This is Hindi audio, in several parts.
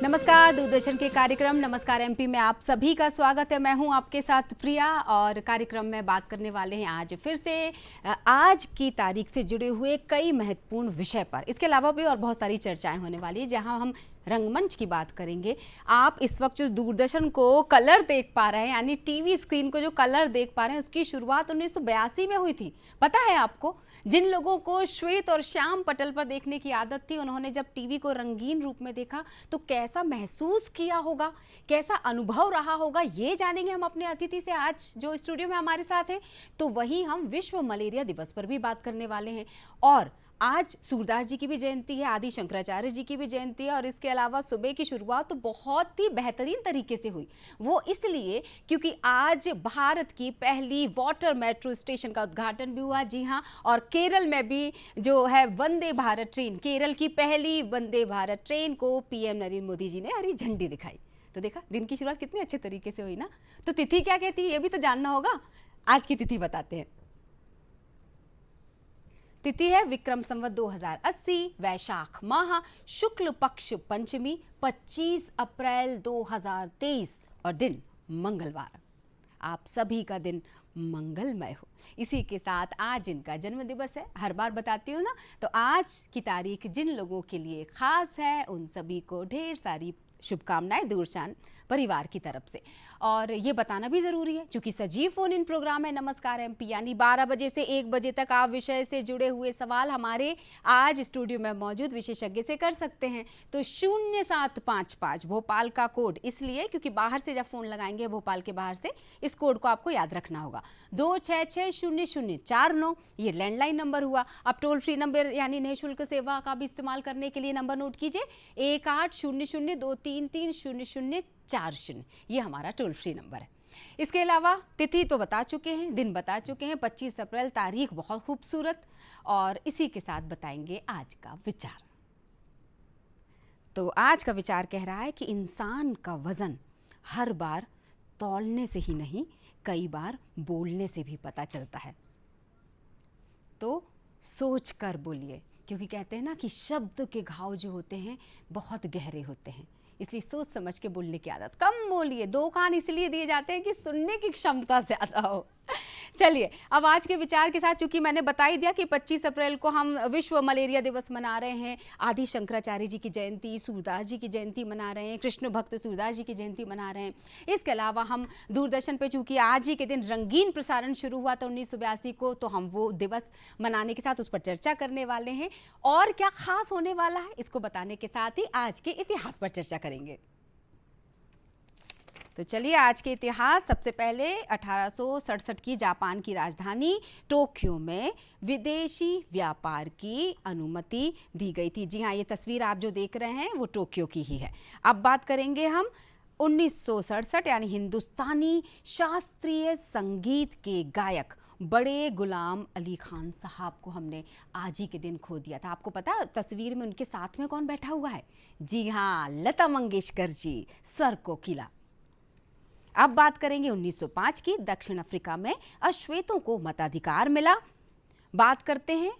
नमस्कार, दूरदर्शन के कार्यक्रम नमस्कार एमपी में आप सभी का स्वागत है। मैं हूं आपके साथ प्रिया और कार्यक्रम में बात करने वाले हैं आज फिर से आज की तारीख से जुड़े हुए कई महत्वपूर्ण विषय पर। इसके अलावा भी और बहुत सारी चर्चाएं होने वाली है जहां हम रंगमंच की बात करेंगे। आप इस वक्त जो दूरदर्शन को कलर देख पा रहे हैं, यानी टीवी स्क्रीन को जो कलर देख पा रहे हैं, उसकी शुरुआत 1982 में हुई थी। पता है आपको? जिन लोगों को श्वेत और श्याम पटल पर देखने की आदत थी, उन्होंने जब टीवी को रंगीन रूप में देखा तो कैसा महसूस किया होगा, कैसा अनुभव रहा होगा, ये जानेंगे हम अपने अतिथि से आज जो स्टूडियो में हमारे साथ हैं। तो वहीं हम विश्व मलेरिया दिवस पर भी बात करने वाले हैं और आज सूरदास जी की भी जयंती है, आदि शंकराचार्य जी की भी जयंती है और इसके अलावा सुबह की शुरुआत तो बहुत ही बेहतरीन तरीके से हुई। वो इसलिए क्योंकि आज भारत की पहली वाटर मेट्रो स्टेशन का उद्घाटन भी हुआ। जी हाँ, और केरल में भी जो है वंदे भारत ट्रेन, केरल की पहली वंदे भारत ट्रेन को पीएम नरेंद्र मोदी जी ने हरी झंडी दिखाई। तो देखा दिन की शुरुआत कितने अच्छे तरीके से हुई ना। तो तिथि क्या कहती है ये भी तो जानना होगा। आज की तिथि बताते हैं। तिथि है विक्रम संवत 2080, वैशाख माह, शुक्ल पक्ष पंचमी, 25 अप्रैल 2023 और दिन मंगलवार। आप सभी का दिन मंगलमय हो। इसी के साथ आज इनका जन्म दिवस है, हर बार बताती हूँ ना। तो आज की तारीख जिन लोगों के लिए खास है उन सभी को ढेर सारी शुभकामनाएं दूरदर्शन परिवार की तरफ से। और ये बताना भी ज़रूरी है क्योंकि सजीव फोन इन प्रोग्राम है नमस्कार एमपी, यानी 12 बजे से 1 बजे तक आप विषय से जुड़े हुए सवाल हमारे आज स्टूडियो में मौजूद विशेषज्ञ से कर सकते हैं। तो 0755 भोपाल का कोड इसलिए क्योंकि बाहर से जब फ़ोन लगाएंगे भोपाल के बाहर से, इस कोड को आपको याद रखना होगा। 2660049 ये लैंडलाइन नंबर हुआ। अब टोल फ्री नंबर यानी निःशुल्क सेवा का भी इस्तेमाल करने के लिए नंबर नोट कीजिए 180023304040, ये हमारा टोल फ्री नंबर है। इसके अलावा तिथि तो बता चुके हैं, दिन बता चुके हैं, 25 अप्रैल तारीख बहुत खूबसूरत। और इसी के साथ बताएंगे आज का विचार। तो आज का विचार कह रहा है कि इंसान का वजन हर बार तौलने से ही नहीं, कई बार बोलने से भी पता चलता है। तो सोच कर बोलिए, क्योंकि कहते हैं ना कि शब्द के घाव जो होते हैं बहुत गहरे होते हैं, इसलिए सोच समझ के बोलने की आदत। कम बोलिए, 2 कान इसलिए दिए जाते हैं कि सुनने की क्षमता ज़्यादा हो। चलिए अब आज के विचार के साथ, चूंकि मैंने बता ही दिया कि 25 अप्रैल को हम विश्व मलेरिया दिवस मना रहे हैं, आदि शंकराचार्य जी की जयंती, सूरदास जी की जयंती मना रहे हैं, कृष्ण भक्त सूरदास जी की जयंती मना रहे हैं। इसके अलावा हम दूरदर्शन पे चूंकि आज ही के दिन रंगीन प्रसारण शुरू हुआ था 1982 को, तो हम वो दिवस मनाने के साथ उस पर चर्चा करने वाले हैं। और क्या खास होने वाला है इसको बताने के साथ ही आज के इतिहास पर चर्चा करेंगे। तो चलिए आज के इतिहास। सबसे पहले 1867 की जापान की राजधानी टोक्यो में विदेशी व्यापार की अनुमति दी गई थी। जी हाँ, ये तस्वीर आप जो देख रहे हैं वो टोक्यो की ही है। अब बात करेंगे हम 1967, यानी हिंदुस्तानी शास्त्रीय संगीत के गायक बड़े गुलाम अली खान साहब को हमने आज ही के दिन खो दिया था। आपको पता है तस्वीर में उनके साथ में कौन बैठा हुआ है? जी हाँ, लता मंगेशकर जी, स्वर कोकिला। अब बात करेंगे 1905 की, दक्षिण अफ्रीका में अश्वेतों को मताधिकार मिला। बात करते हैं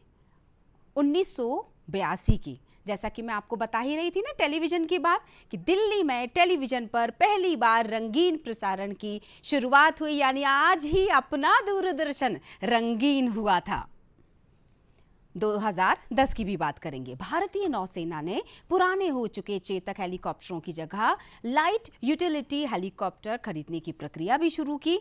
1982 की। जैसा कि मैं आपको बता ही रही थी ना टेलीविज़न की बात, कि दिल्ली में टेलीविज़न पर पहली बार रंगीन प्रसारण की शुरुआत हुई, यानी आज ही अपना दूरदर्शन रंगीन हुआ था। 2010 की भी बात करेंगे। भारतीय नौसेना ने पुराने हो चुके चेतक हेलीकॉप्टरों की जगह लाइट यूटिलिटी हेलीकॉप्टर खरीदने की प्रक्रिया भी शुरू की।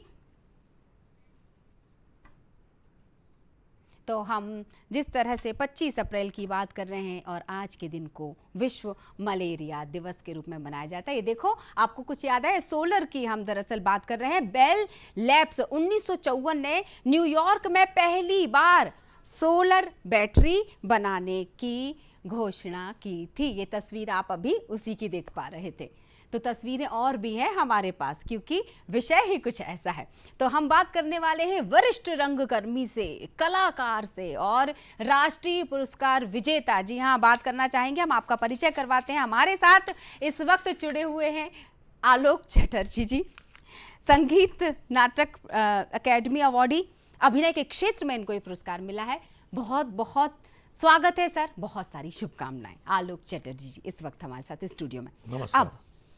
तो हम जिस तरह से 25 अप्रैल की बात कर रहे हैं और आज के दिन को विश्व मलेरिया दिवस के रूप में मनाया जाता है, ये देखो आपको कुछ याद है? सोलर की हम दरअसल बात कर रहे हैं। बेल लैब्स 1954 ने न्यूयॉर्क में पहली बार सोलर बैटरी बनाने की घोषणा की थी। ये तस्वीर आप अभी उसी की देख पा रहे थे। तो तस्वीरें और भी हैं हमारे पास क्योंकि विषय ही कुछ ऐसा है। तो हम बात करने वाले हैं वरिष्ठ रंगकर्मी से, कलाकार से और राष्ट्रीय पुरस्कार विजेता। जी हाँ, बात करना चाहेंगे, हम आपका परिचय करवाते हैं। हमारे साथ इस वक्त जुड़े हुए हैं आलोक चटर्जी जी, संगीत नाटक अकेडमी अवार्डी, अभिनय के क्षेत्र में इनको ये पुरस्कार मिला है। बहुत बहुत स्वागत है सर, बहुत सारी शुभकामनाएं। आलोक चटर्जी जी इस वक्त हमारे साथ स्टूडियो में। नमस्कार। अब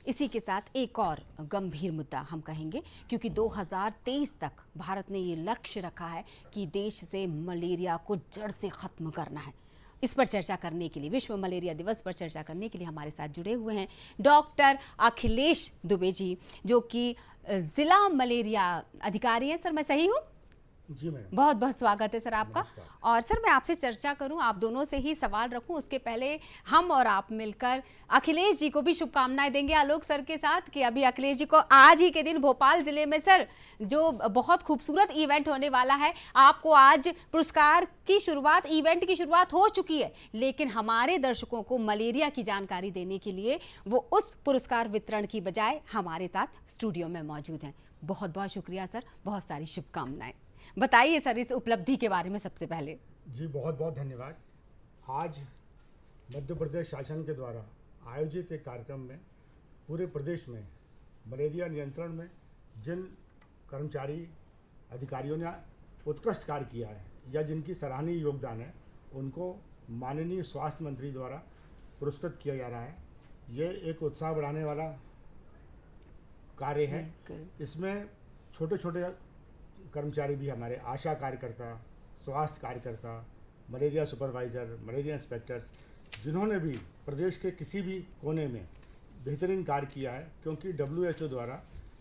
इसी के साथ एक और गंभीर मुद्दा हम कहेंगे, क्योंकि 2023 तक भारत ने ये लक्ष्य रखा है कि देश से मलेरिया को जड़ से खत्म करना है। इस पर चर्चा करने के लिए, विश्व मलेरिया दिवस पर चर्चा करने के लिए हमारे साथ जुड़े हुए हैं डॉक्टर अखिलेश दुबे जी, जो कि जिला मलेरिया अधिकारी हैं। सर मैं सही हूँ? जी मैडम। बहुत बहुत स्वागत है सर आपका। और सर मैं आपसे चर्चा करूं, आप दोनों से ही सवाल रखूं, उसके पहले हम और आप मिलकर अखिलेश जी को भी शुभकामनाएं देंगे आलोक सर के साथ, कि अभी अखिलेश जी को आज ही के दिन भोपाल जिले में सर जो बहुत खूबसूरत इवेंट होने वाला है, आपको आज पुरस्कार की शुरुआत, इवेंट की शुरुआत हो चुकी है, लेकिन हमारे दर्शकों को मलेरिया की जानकारी देने के लिए वो उस पुरस्कार वितरण की बजाय हमारे साथ स्टूडियो में मौजूद हैं। बहुत बहुत शुक्रिया सर, बहुत सारी शुभकामनाएं। बताइए सर इस उपलब्धि के बारे में सबसे पहले। जी बहुत बहुत धन्यवाद। आज मध्य प्रदेश शासन के द्वारा आयोजित एक कार्यक्रम में पूरे प्रदेश में मलेरिया नियंत्रण में जिन कर्मचारी अधिकारियों ने उत्कृष्ट कार्य किया है या जिनकी सराहनीय योगदान है, उनको माननीय स्वास्थ्य मंत्री द्वारा पुरस्कृत किया जा रहा है। ये एक उत्साह बढ़ाने वाला कार्य है। इसमें छोटे छोटे कर्मचारी भी, हमारे आशा कार्यकर्ता, स्वास्थ्य कार्यकर्ता, मलेरिया सुपरवाइज़र, मलेरिया इंस्पेक्टर्स, जिन्होंने भी प्रदेश के किसी भी कोने में बेहतरीन कार्य किया है, क्योंकि WHO द्वारा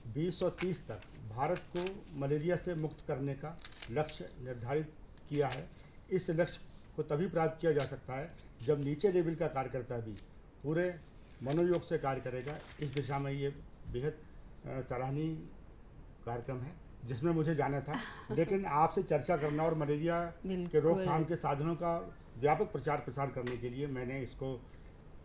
2030 तक भारत को मलेरिया से मुक्त करने का लक्ष्य निर्धारित किया है। इस लक्ष्य को तभी प्राप्त किया जा सकता है जब नीचे लेवल का कार्यकर्ता भी पूरे मनोयोग से कार्य करेगा। इस दिशा में ये बेहद सराहनीय कार्यक्रम है जिसमें मुझे जाना था, लेकिन आपसे चर्चा करना और मलेरिया के रोकथाम के साधनों का व्यापक प्रचार प्रसार करने के लिए मैंने इसको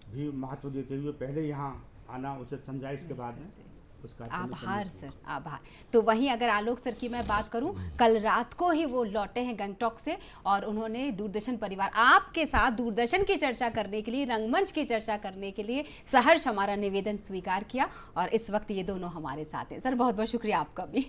भी महत्व देते हुए पहले यहाँ आना उचित समझा। इसके बाद में उसका आभार सर, आभार। तो वहीं अगर आलोक सर की मैं बात करूं, कल रात को ही वो लौटे हैं गंगटोक से और उन्होंने दूरदर्शन परिवार आपके साथ दूरदर्शन की चर्चा करने के लिए, रंगमंच की चर्चा करने के लिए सहर्ष हमारा निवेदन स्वीकार किया और इस वक्त ये दोनों हमारे साथ हैं। सर बहुत बहुत शुक्रिया आपका भी।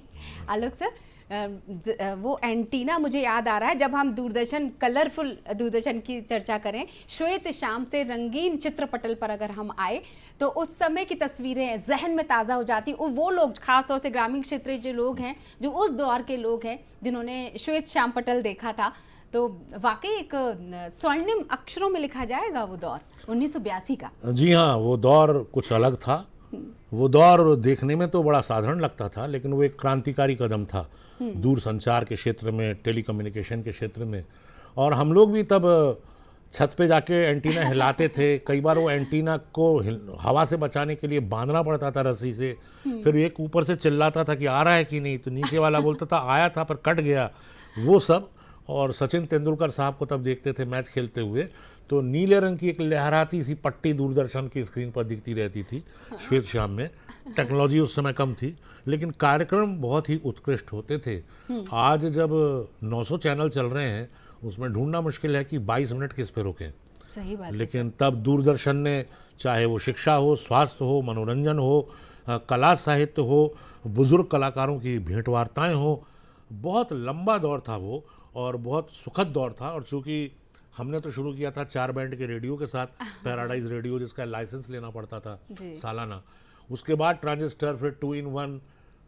आलोक सर, वो एंटीना मुझे याद आ रहा है, जब हम दूरदर्शन, कलरफुल दूरदर्शन की चर्चा करें, श्वेत शाम से रंगीन चित्रपटल पर अगर हम आए तो उस समय की तस्वीरें जहन में ताज़ा हो जाती। और वो लोग, खासतौर से ग्रामीण क्षेत्र के जो लोग हैं, जो उस दौर के लोग हैं जिन्होंने श्वेत श्याम पटल देखा था, तो वाकई एक स्वर्णिम अक्षरों में लिखा जाएगा वो दौर 1982 का। जी हाँ, वो दौर कुछ अलग था। वो दौर देखने में तो बड़ा साधारण लगता था, लेकिन वो एक क्रांतिकारी कदम था दूर संचार के क्षेत्र में, टेलीकम्युनिकेशन के क्षेत्र में। और हम लोग भी तब छत पे जाके एंटीना हिलाते थे। कई बार वो एंटीना को हवा से बचाने के लिए बांधना पड़ता था रस्सी से। फिर एक ऊपर से चिल्लाता था कि आ रहा है कि नहीं, तो नीचे वाला बोलता था आया था पर कट गया, वो सब। और सचिन तेंदुलकर साहब को तब देखते थे मैच खेलते हुए, तो नीले रंग की एक लहराती सी पट्टी दूरदर्शन की स्क्रीन पर दिखती रहती थी श्वेत श्याम में। टेक्नोलॉजी उस समय कम थी, लेकिन कार्यक्रम बहुत ही उत्कृष्ट होते थे। आज जब 900 चैनल चल रहे हैं, उसमें ढूंढना मुश्किल है कि 22 मिनट किस पे रोकें। सही बात। लेकिन तब दूरदर्शन ने, चाहे वो शिक्षा हो, स्वास्थ्य हो, मनोरंजन हो, कला साहित्य हो, बुजुर्ग कलाकारों की भेंटवार्ताएं हो, बहुत लंबा दौर था वो और बहुत सुखद दौर था। और चूँकि हमने तो शुरू किया था 4 बैंड के रेडियो के साथ, पैराडाइज रेडियो, जिसका लाइसेंस लेना पड़ता था सालाना। उसके बाद ट्रांजिस्टर, फिर 2 in 1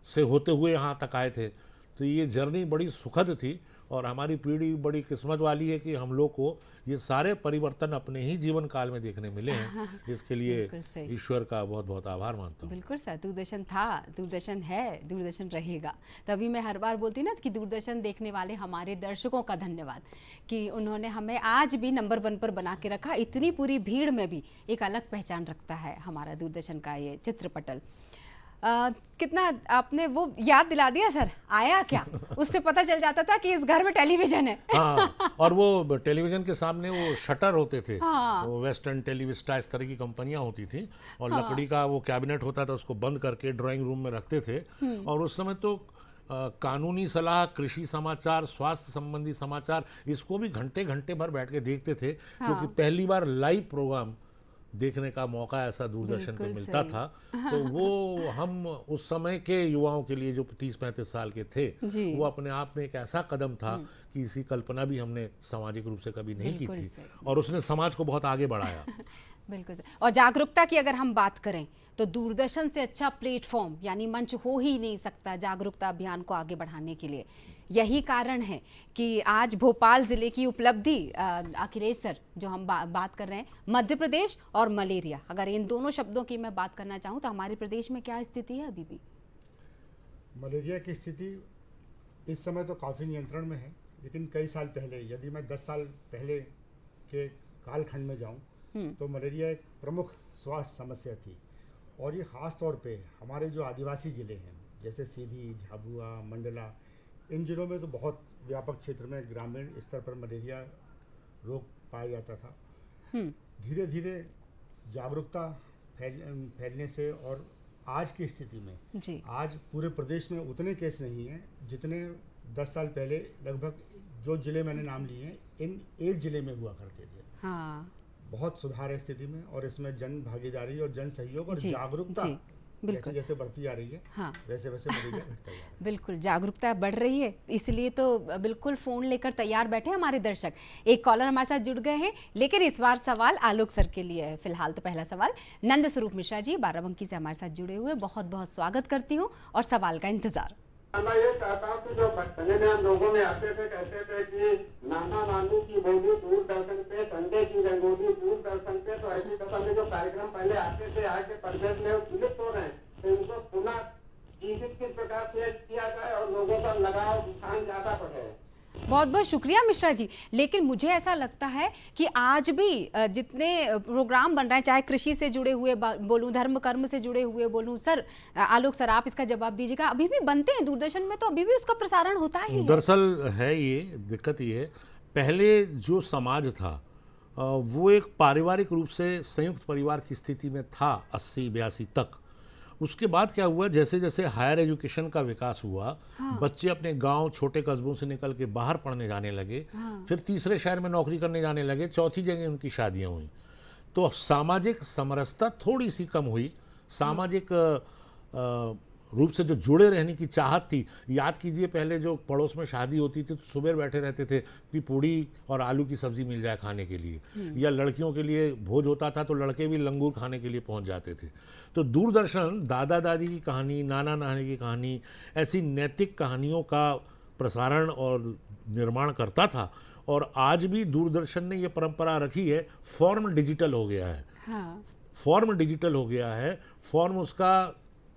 से होते हुए यहाँ तक आए थे। तो ये जर्नी बड़ी सुखद थी और हमारी पीढ़ी बड़ी किस्मत वाली है कि हम लोग को ये सारे परिवर्तन अपने ही जीवन काल में देखने मिले हैं। इसके लिए ईश्वर का बहुत बहुत आभार मानता हूँ। बिल्कुल सर, दूरदर्शन था, दूरदर्शन है, दूरदर्शन रहेगा। तभी मैं हर बार बोलती ना कि दूरदर्शन देखने वाले हमारे दर्शकों का धन्यवाद कि उन्होंने हमें आज भी नंबर 1 पर बना के रखा। इतनी पूरी भीड़ में भी एक अलग पहचान रखता है हमारा दूरदर्शन का ये चित्रपटल। कितना आपने वो याद दिला दिया सर, आया क्या उससे पता चल जाता था कि इस घर में टेलीविजन है। हाँ, और वो टेलीविजन के सामने वो शटर होते थे। हाँ। वो वेस्टर्न, टेलीविस्टा, इस तरह की कंपनियां होती थी और लकड़ी का वो कैबिनेट होता था, उसको बंद करके ड्राइंग रूम में रखते थे। और उस समय तो कानूनी सलाह, कृषि समाचार, स्वास्थ्य संबंधी समाचार, इसको भी घंटे घंटे भर बैठ के देखते थे। क्योंकि पहली बार लाइव प्रोग्राम देखने का मौका ऐसा दूरदर्शन पे बिल्कुल मिलता सही। था, तो वो हम उस समय के युवाओं के लिए जो 30-35 साल के थे, जी। वो अपने आप में एक ऐसा कदम था कि इसकी कल्पना भी हमने सामाजिक रूप से कभी नहीं की बिल्कुल थी, सही। और उसने समाज को बहुत आगे बढ़ाया। बिल्कुल सही। और जागरूकता की अगर हम बात करें तो दूरदर्शन से अच्छा प्लेटफॉर्म यानी मंच हो ही नहीं सकता जागरूकता अभियान को आगे बढ़ाने के लिए। यही कारण है कि आज भोपाल जिले की उपलब्धि अखिलेश सर जो हम बात कर रहे हैं, मध्य प्रदेश और मलेरिया, अगर इन दोनों शब्दों की मैं बात करना चाहूँ तो हमारे प्रदेश में क्या स्थिति है अभी भी? मलेरिया की स्थिति इस समय तो काफ़ी नियंत्रण में है, लेकिन कई साल पहले, यदि मैं 10 साल पहले के कालखंड में जाऊं, तो मलेरिया एक प्रमुख स्वास्थ्य समस्या थी। और ये ख़ास तौर पे हमारे जो आदिवासी ज़िले हैं, जैसे सीधी, झाबुआ, मंडला, इन जिलों में तो बहुत व्यापक क्षेत्र में ग्रामीण स्तर पर मलेरिया रोग पाया जाता था। धीरे धीरे जागरूकता फैलने से और आज की स्थिति में जी। आज पूरे प्रदेश में उतने केस नहीं हैं जितने 10 साल पहले लगभग जो ज़िले मैंने नाम लिए हैं इन एक ज़िले में हुआ करते थे। हाँ बहुत सुधार है स्थिति में, और इसमें जन भागीदारी और जन सहयोग और जी, जागरूकता जी, बिल्कुल। जैसे जैसे बढ़ती जा रही है, हाँ। वैसे वैसे मलेरिया घटता जा रहा है। बिल्कुल जागरूकता बढ़ रही है, इसलिए तो बिल्कुल फ़ोन लेकर तैयार बैठे हैं हमारे दर्शक। एक कॉलर हमारे साथ जुड़ गए हैं, लेकिन इस बार सवाल आलोक सर के लिए है। फिलहाल तो पहला सवाल नंद स्वरूप मिश्रा जी बाराबंकी से हमारे साथ जुड़े हुए, बहुत बहुत स्वागत करती हूँ और सवाल का इंतजार। मैं ये चाहता हूँ कि जो बचपने में हम लोगों में आते थे, कहते थे कि नाना नानू की बोली दूरदर्शन पे, संडे की रंगोली दूरदर्शन पे, तो ऐसी कथा में जो कार्यक्रम पहले आते थे आज के परिवेश में वो विलुप्त हो रहे हैं, तो इनको पुनः जीवित किस प्रकार से किया जाए और लोगों का लगाव ध्यान ज्यादा बढ़े। बहुत बहुत शुक्रिया मिश्रा जी, लेकिन मुझे ऐसा लगता है कि आज भी जितने प्रोग्राम बन रहे हैं, चाहे कृषि से जुड़े हुए बोलूं, धर्म कर्म से जुड़े हुए बोलूं, सर आलोक सर आप इसका जवाब दीजिएगा, अभी भी बनते हैं दूरदर्शन में, तो अभी भी उसका प्रसारण होता ही है। दरअसल है ये दिक्कत, ये है पहले जो समाज था वो एक पारिवारिक रूप से संयुक्त परिवार की स्थिति में था 80-82 तक। उसके बाद क्या हुआ, जैसे जैसे हायर एजुकेशन का विकास हुआ, बच्चे अपने गांव छोटे कस्बों से निकल के बाहर पढ़ने जाने लगे, फिर तीसरे शहर में नौकरी करने जाने लगे, चौथी जगह उनकी शादियां हुई, तो सामाजिक समरसता थोड़ी सी कम हुई। सामाजिक रूप से जो जुड़े रहने की चाहत थी, याद कीजिए पहले जो पड़ोस में शादी होती थी तो सुबह बैठे रहते थे कि पूड़ी और आलू की सब्जी मिल जाए खाने के लिए, या लड़कियों के लिए भोज होता था तो लड़के भी लंगूर खाने के लिए पहुंच जाते थे। तो दूरदर्शन दादा दादी की कहानी, नाना नानी की कहानी, ऐसी नैतिक कहानियों का प्रसारण और निर्माण करता था, और आज भी दूरदर्शन ने ये परंपरा रखी है। फॉर्म डिजिटल हो गया है, हाँ। फॉर्म डिजिटल हो गया है, फॉर्म उसका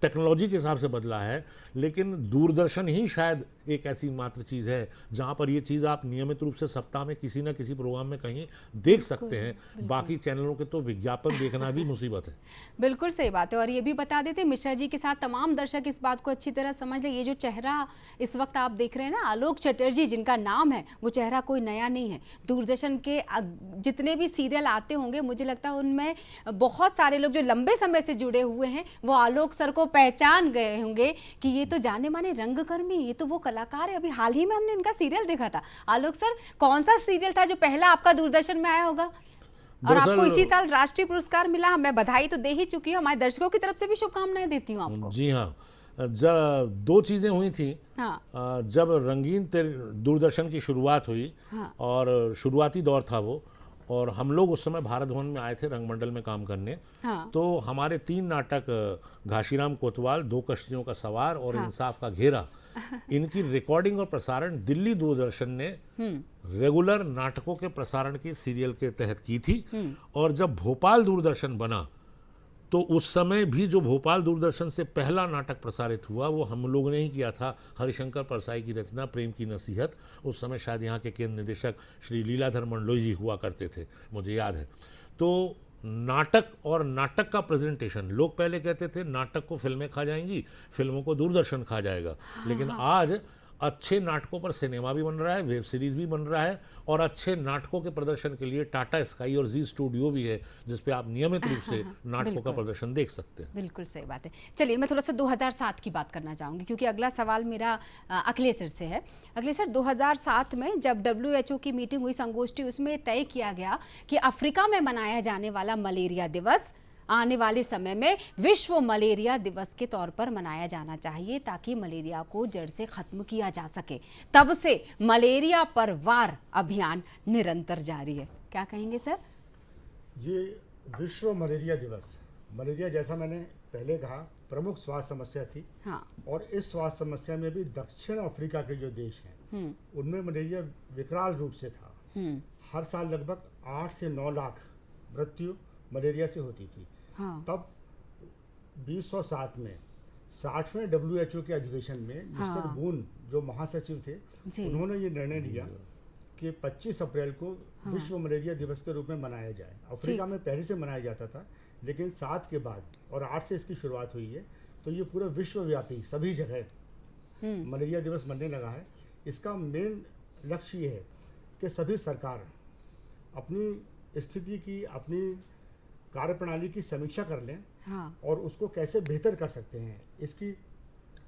टेक्नोलॉजी के हिसाब से बदला है, लेकिन दूरदर्शन ही शायद एक ऐसी मात्र चीज़ है जहाँ पर ये चीज़ आप नियमित रूप से सप्ताह में किसी न किसी प्रोग्राम में कहीं देख सकते हैं। बाकी चैनलों के तो विज्ञापन देखना भी मुसीबत है। बिल्कुल सही बात है, और ये भी बता देते मिश्रा जी के साथ तमाम दर्शक इस बात को अच्छी तरह समझ लें, ये जो चेहरा इस वक्त आप देख रहे हैं ना, आलोक चटर्जी जिनका नाम है, वो चेहरा कोई नया नहीं है। दूरदर्शन के जितने भी सीरियल आते होंगे, मुझे लगता है उनमें बहुत सारे लोग जो लंबे समय से जुड़े हुए हैं वो आलोक सर को पहचान गए होंगे कि ये तो जाने माने रंगकर्मी, ये तो वो कलाकार है। अभी हाल ही में हमने इनका सीरियल देखा था। आलोक सर, कौन सा सीरियल था जो पहला आपका दूरदर्शन में आया होगा? और आपको इसी साल राष्ट्रीय पुरस्कार मिला। मैं बधाई तो दे ही चुकी हूँ, हमारे दर्शकों की तरफ से भी शुभकामनाएं देती हूँ आपको। जी हाँ, दो चीज़ें हुई थी। हाँ। जब रंगीन दूरदर्शन की शुरुआत हुई, हाँ। और शुरुआती दौर था वो, और हम लोग उस समय भारत भवन में आए थे रंगमंडल में काम करने। हाँ। तो हमारे 3 नाटक, घाशीराम कोतवाल, 2 कश्तियों का सवार और इंसाफ का घेरा, इनकी रिकॉर्डिंग और प्रसारण दिल्ली दूरदर्शन ने रेगुलर नाटकों के प्रसारण की सीरियल के तहत की थी। और जब भोपाल दूरदर्शन बना तो उस समय भी जो भोपाल दूरदर्शन से पहला नाटक प्रसारित हुआ वो हम लोगों ने ही किया था। हरिशंकर परसाई की रचना प्रेम की नसीहत। उस समय शायद यहाँ के केंद्र निदेशक श्री लीलाधर मंडलोई जी हुआ करते थे, मुझे याद है। तो नाटक और नाटक का प्रेजेंटेशन, लोग पहले कहते थे नाटक को फिल्में खा जाएंगी, फिल्मों को दूरदर्शन खा जाएगा, लेकिन आज अच्छे नाटकों पर सिनेमा भी बन रहा है, वेब सीरीज भी बन रहा है, और अच्छे नाटकों के प्रदर्शन के लिए टाटा स्काई और जी स्टूडियो भी है, जिस पे आप नियमित रूप से नाटकों का प्रदर्शन देख सकते हैं। बिल्कुल सही बात है। चलिए मैं थोड़ा सा 2007 की बात करना चाहूँगी, क्योंकि अगला सवाल मेरा अखिलेश सर से है। अखिलेश सर, 2007 में जब WHO की मीटिंग हुई, संगोष्ठी, उसमें तय किया गया कि अफ्रीका में मनाया जाने वाला मलेरिया दिवस आने वाले समय में विश्व मलेरिया दिवस के तौर पर मनाया जाना चाहिए, ताकि मलेरिया को जड़ से खत्म किया जा सके। तब से मलेरिया पर वार अभियान निरंतर जारी है। क्या कहेंगे सर? ये विश्व मलेरिया दिवस, मलेरिया जैसा मैंने पहले कहा प्रमुख स्वास्थ्य समस्या थी। हाँ। और इस स्वास्थ्य समस्या में भी दक्षिण अफ्रीका के जो देश हैं उनमें मलेरिया विकराल रूप से था। हर साल लगभग 8 से 9 लाख मृत्यु मलेरिया से होती थी। हाँ। तब 2007 में 60वें WHO के अधिवेशन में मिस्टर बून जो महासचिव थे, उन्होंने ये निर्णय लिया कि 25 अप्रैल को विश्व मलेरिया दिवस के रूप में मनाया जाए। अफ्रीका में पहले से मनाया जाता था, लेकिन 7 के बाद और 8 से इसकी शुरुआत हुई है, तो ये पूरे विश्वव्यापी सभी जगह मलेरिया दिवस मनने लगा है। इसका मेन लक्ष्य ये है कि सभी सरकार अपनी स्थिति की, अपनी कार्यप्रणाली की समीक्षा कर लें। हाँ। और उसको कैसे बेहतर कर सकते हैं, इसकी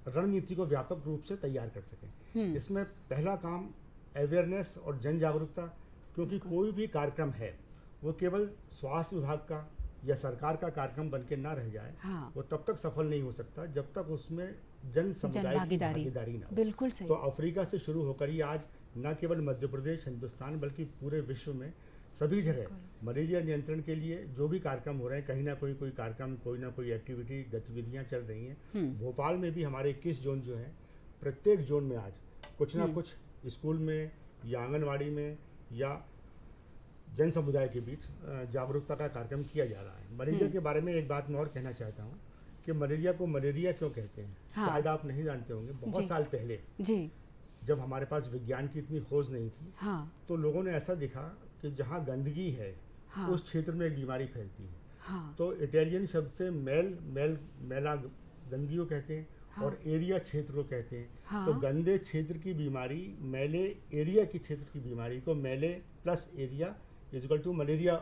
रणनीति को व्यापक रूप से तैयार कर सकें। इसमें पहला काम अवेयरनेस और जन जागरूकता, क्योंकि कोई भी कार्यक्रम है वो केवल स्वास्थ्य विभाग का या सरकार का कार्यक्रम बन के ना रह जाए। हाँ। वो तब तक सफल नहीं हो सकता जब तक उसमें जन समुदाय की भागीदारी ना हो। बिल्कुल सही। तो अफ्रीका से शुरू होकर ही आज न केवल मध्य प्रदेश, हिंदुस्तान, बल्कि पूरे विश्व में सभी जगह मलेरिया नियंत्रण के लिए जो भी कार्यक्रम हो रहे हैं, कहीं ना कोई कार्यक्रम, कोई ना कोई एक्टिविटी, गतिविधियां चल रही हैं। भोपाल में भी हमारे 21 जोन जो हैं, प्रत्येक जोन में आज कुछ ना कुछ स्कूल में या आंगनवाड़ी में या जन समुदाय के बीच जागरूकता का कार्यक्रम किया जा रहा है। मलेरिया के बारे में एक बात मैं और कहना चाहता हूँ कि मलेरिया को मलेरिया क्यों कहते हैं। हाँ। शायद आप नहीं जानते होंगे, बहुत साल पहले जी। जब हमारे पास विज्ञान की इतनी खोज नहीं थी, हाँ। तो लोगों ने ऐसा देखा कि जहाँ गंदगी है, हाँ। उस क्षेत्र में एक बीमारी फैलती है। हाँ। तो इटालियन शब्द से मैला गंदगी को कहते हैं। हाँ। और एरिया क्षेत्र को कहते हैं। हाँ। तो गंदे क्षेत्र की बीमारी, मैले एरिया की क्षेत्र की बीमारी को मैले plus area equal to malaria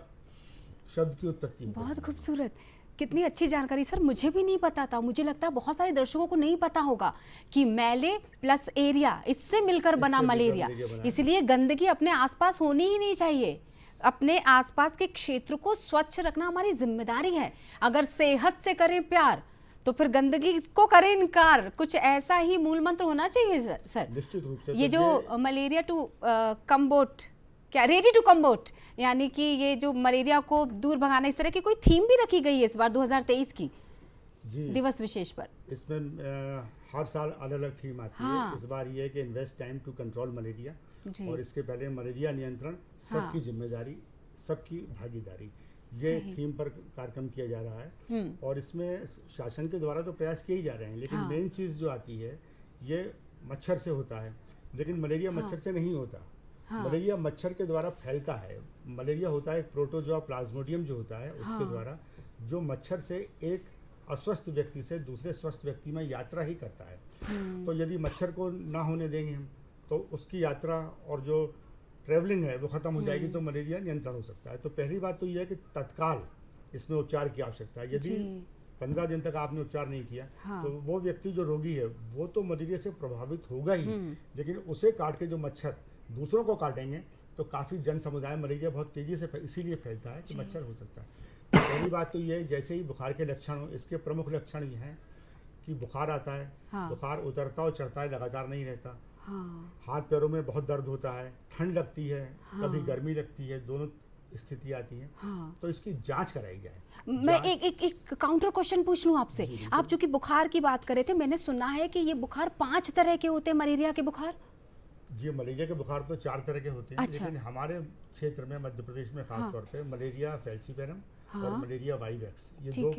शब्द की उत्पत्ति हुई। बहुत खूबसूरत, कितनी अच्छी जानकारी सर, मुझे भी नहीं पता था। मुझे लगता है बहुत सारे दर्शकों को नहीं पता होगा कि मैले प्लस एरिया, इससे मिलकर बना मलेरिया। इसलिए गंदगी अपने आसपास होनी ही नहीं चाहिए। अपने आसपास के क्षेत्र को स्वच्छ रखना हमारी जिम्मेदारी है। अगर सेहत से करें प्यार, तो फिर गंदगी को करें इनकार। कुछ ऐसा ही मूल मंत्र होना चाहिए सर। निश्चित रूप से। ये जो मलेरिया टू कम्बोट, क्या रेडी टू कम्बोट, यानी कि ये जो मलेरिया को दूर भगाना, इस तरह की कोई थीम भी रखी गई है इस बार 2023 की दिवस विशेष पर? इसमें हर साल अलग अलग थीम आती है। इस बार ये है कि invest time to control malaria, और इसके पहले मलेरिया नियंत्रण सबकी जिम्मेदारी, सबकी भागीदारी, ये थीम पर कार्यक्रम किया जा रहा है। और इसमें शासन के द्वारा तो प्रयास किए ही जा रहे हैं, लेकिन मेन चीज़ जो आती है ये मच्छर से होता है। लेकिन मलेरिया मच्छर से नहीं होता। मलेरिया मच्छर के द्वारा फैलता है। मलेरिया होता है प्रोटोजोआ प्लाज्मोडियम जो होता है उसके द्वारा, जो मच्छर से एक अस्वस्थ व्यक्ति से दूसरे स्वस्थ व्यक्ति में यात्रा ही करता है। तो यदि मच्छर को ना होने देंगे हम, तो उसकी यात्रा और जो ट्रैवलिंग है वो ख़त्म हो जाएगी, तो मलेरिया नियंत्रण हो सकता है। तो पहली बात तो यह है कि तत्काल इसमें उपचार की आवश्यकता है। यदि 15 दिन तक आपने उपचार नहीं किया, तो वो व्यक्ति जो रोगी है वो तो मलेरिया से प्रभावित होगा ही, लेकिन उसे काट के जो मच्छर दूसरों को काटेंगे तो काफ़ी जन समुदाय मलेरिया बहुत तेज़ी से इसीलिए फैलता है कि मच्छर हो सकता है। पहली बात तो ये है, जैसे ही बुखार के लक्षण हो, इसके प्रमुख लक्षण ये हैं कि बुखार आता है, बुखार उतरता और चढ़ता है, लगातार नहीं रहता। हाथ पैरों में बहुत दर्द होता है, ठंड लगती है, कभी गर्मी लगती है, दोनों स्थिति आती है। तो इसकी जांच कराई जाए। मैं एक काउंटर क्वेश्चन पूछ लूं आपसे। आप चूंकि बुखार की बात कर रहे थे, मैंने सुना है कि ये बुखार 5 तरह के होते हैं, मलेरिया के बुखार। जी, मलेरिया के बुखार तो 4 तरह के होते हैं। अच्छा। लेकिन हमारे क्षेत्र में मध्य प्रदेश में खास तौर पे मलेरिया फैल्सीपेरम और मलेरिया वाइवेक्स, ये 2